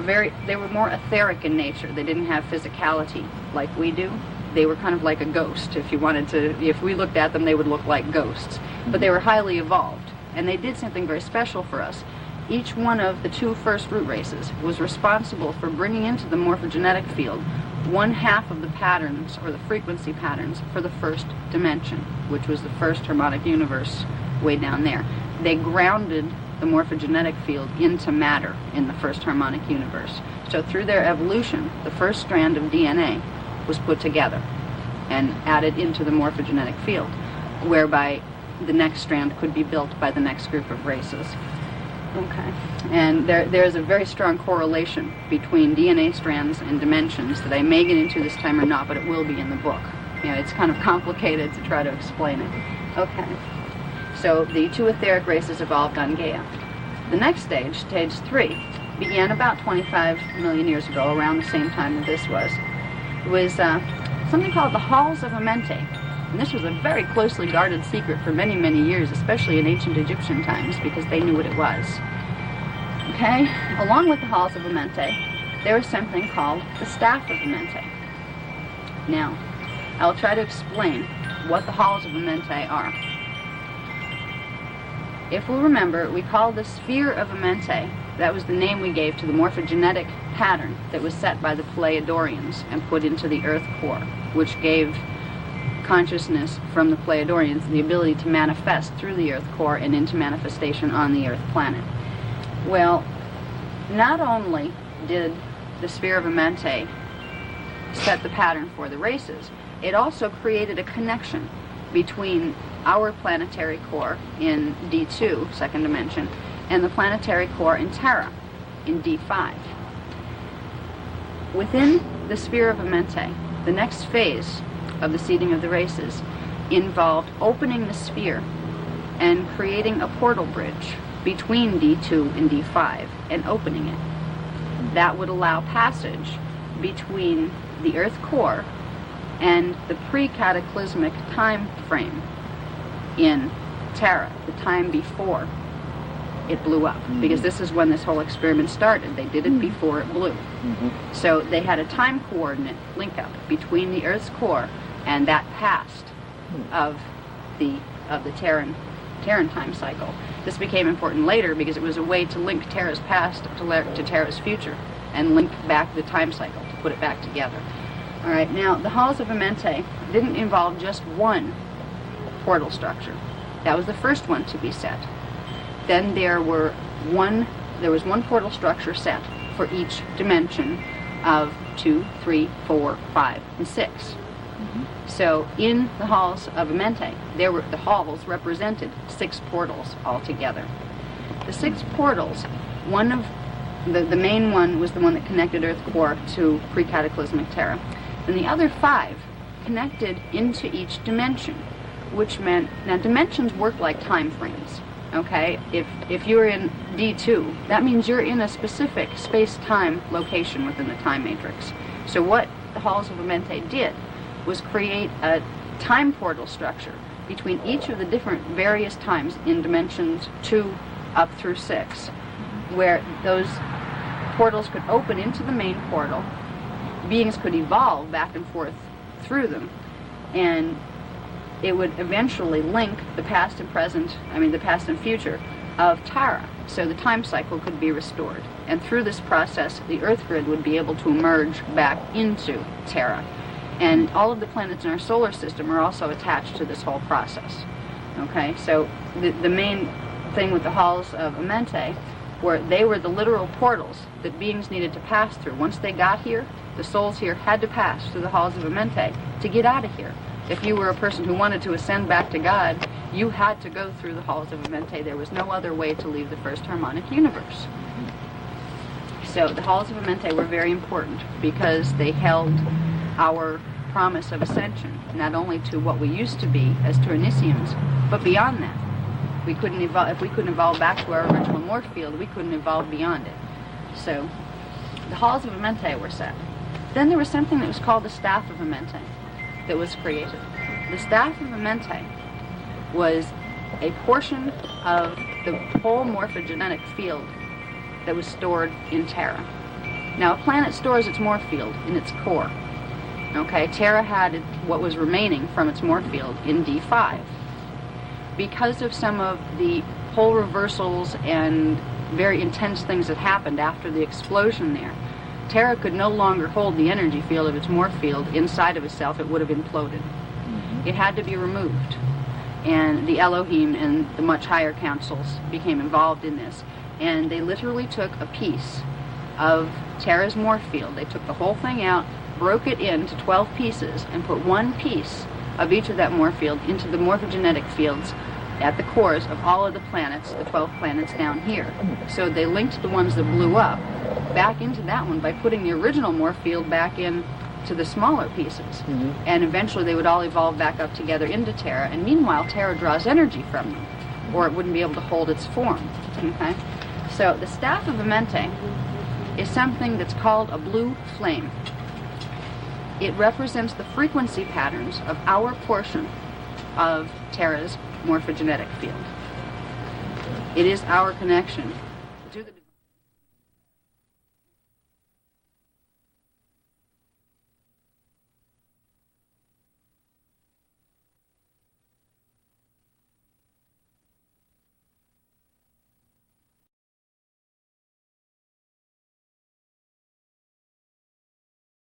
more etheric in nature. They didn't have physicality like we do. They were kind of like a ghost. If we looked at them, they would look like ghosts. But they were highly evolved, and they did something very special for us. Each one of the 2 first root races was responsible for bringing into the morphogenetic field 1/2 of the patterns, or the frequency patterns, for the first dimension, which was the first harmonic universe way down there. They grounded the morphogenetic field into matter in the first harmonic universe. So through their evolution, the first strand of DNA was put together. and added into the morphogenetic field, whereby the next strand could be built by the next group of races. Okay. And there's a very strong correlation between DNA strands and dimensions that I may get into this time or not, but it will be in the book. You know, it's kind of complicated to try to explain it. Okay. So the two etheric races evolved on Gaia. The next stage, stage 3, began about 25 million years ago, around the same time that this was. It was something called the Halls of Amenti. And this was a very closely guarded secret for many, many years, especially in ancient Egyptian times, because they knew what it was. Okay? Along with the Halls of Amenti, there was something called the Staff of Amenti. Now, I'll try to explain what the Halls of Amenti are. If we'll remember, we called the Sphere of Amenti, that was the name we gave to the morphogenetic pattern that was set by the Pleiadians and put into the Earth core, which gave consciousness from the Pleiadians the ability to manifest through the Earth core and into manifestation on the Earth planet. Well, not only did the Sphere of Amenti set the pattern for the races, it also created a connection between our planetary core in D2, second dimension, and the planetary core in Terra in D5. Within the Sphere of Amenti, the next phase of the seeding of the races involved opening the sphere and creating a portal bridge between D2 and D5 and opening it. That would allow passage between the Earth core and the pre-cataclysmic time frame in Terra, the time before it blew up, because this is when this whole experiment started. They did it before it blew. So they had a time coordinate link up between the Earth's core and that past of the Terran time cycle. This became important later because it was a way to link Terra's past to Terra's future and link back the time cycle to put it back together. All right, now the Halls of Amenti didn't involve just one portal structure. That was the first one to be set. Then there was one portal structure set for each dimension of 2, 3, 4, 5, and 6. So in the Halls of Amenti, the halls represented 6 portals altogether. The 6 portals, one of the main one was the one that connected Earth core to pre-cataclysmic Terra, and the other 5 connected into each dimension, which meant, now dimensions work like time frames. Okay, if you're in D2, that means you're in a specific space-time location within the time matrix. So what the Halls of Amenti did was create a time portal structure between each of the different various times in dimensions 2 up through 6, where those portals could open into the main portal, beings could evolve back and forth through them, and it would eventually link the past and future of Terra, so the time cycle could be restored. And through this process, the Earth grid would be able to emerge back into Terra. And all of the planets in our solar system are also attached to this whole process. Okay, so the main thing with the Halls of Amenti they were the literal portals that beings needed to pass through. Once they got here, the souls here had to pass through the Halls of Amenti to get out of here. If you were a person who wanted to ascend back to God, you had to go through the Halls of Amenti. There was no other way to leave the first harmonic universe. So the Halls of Amenti were very important because they held our promise of ascension, not only to what we used to be as Turnisians, but beyond that. If we couldn't evolve back to our original morph field, we couldn't evolve beyond it. So the Halls of Amenti were set. Then there was something that was called the Staff of Amenti that was created. The Staff of Amenti was a portion of the whole morphogenetic field that was stored in Terra. Now, a planet stores its morph field in its core. Okay, Terra had what was remaining from its morph field in D5. Because of some of the pole reversals and very intense things that happened after the explosion there, Terra could no longer hold the energy field of its morph field inside of itself. It would have imploded. It had to be removed. And the Elohim and the much higher councils became involved in this. And they literally took a piece of Terra's morph field. They took the whole thing out, broke it into 12 pieces and put one piece of each of that morph field into the morphogenetic fields at the cores of all of the planets, the 12 planets down here. So they linked the ones that blew up back into that one by putting the original morph field back in to the smaller pieces. And eventually they would all evolve back up together into Terra. And meanwhile, Terra draws energy from them, or it wouldn't be able to hold its form. Okay? So the staff of Amenti is something that's called a blue flame. It represents the frequency patterns of our portion of Terra's morphogenetic field. It is our connection to the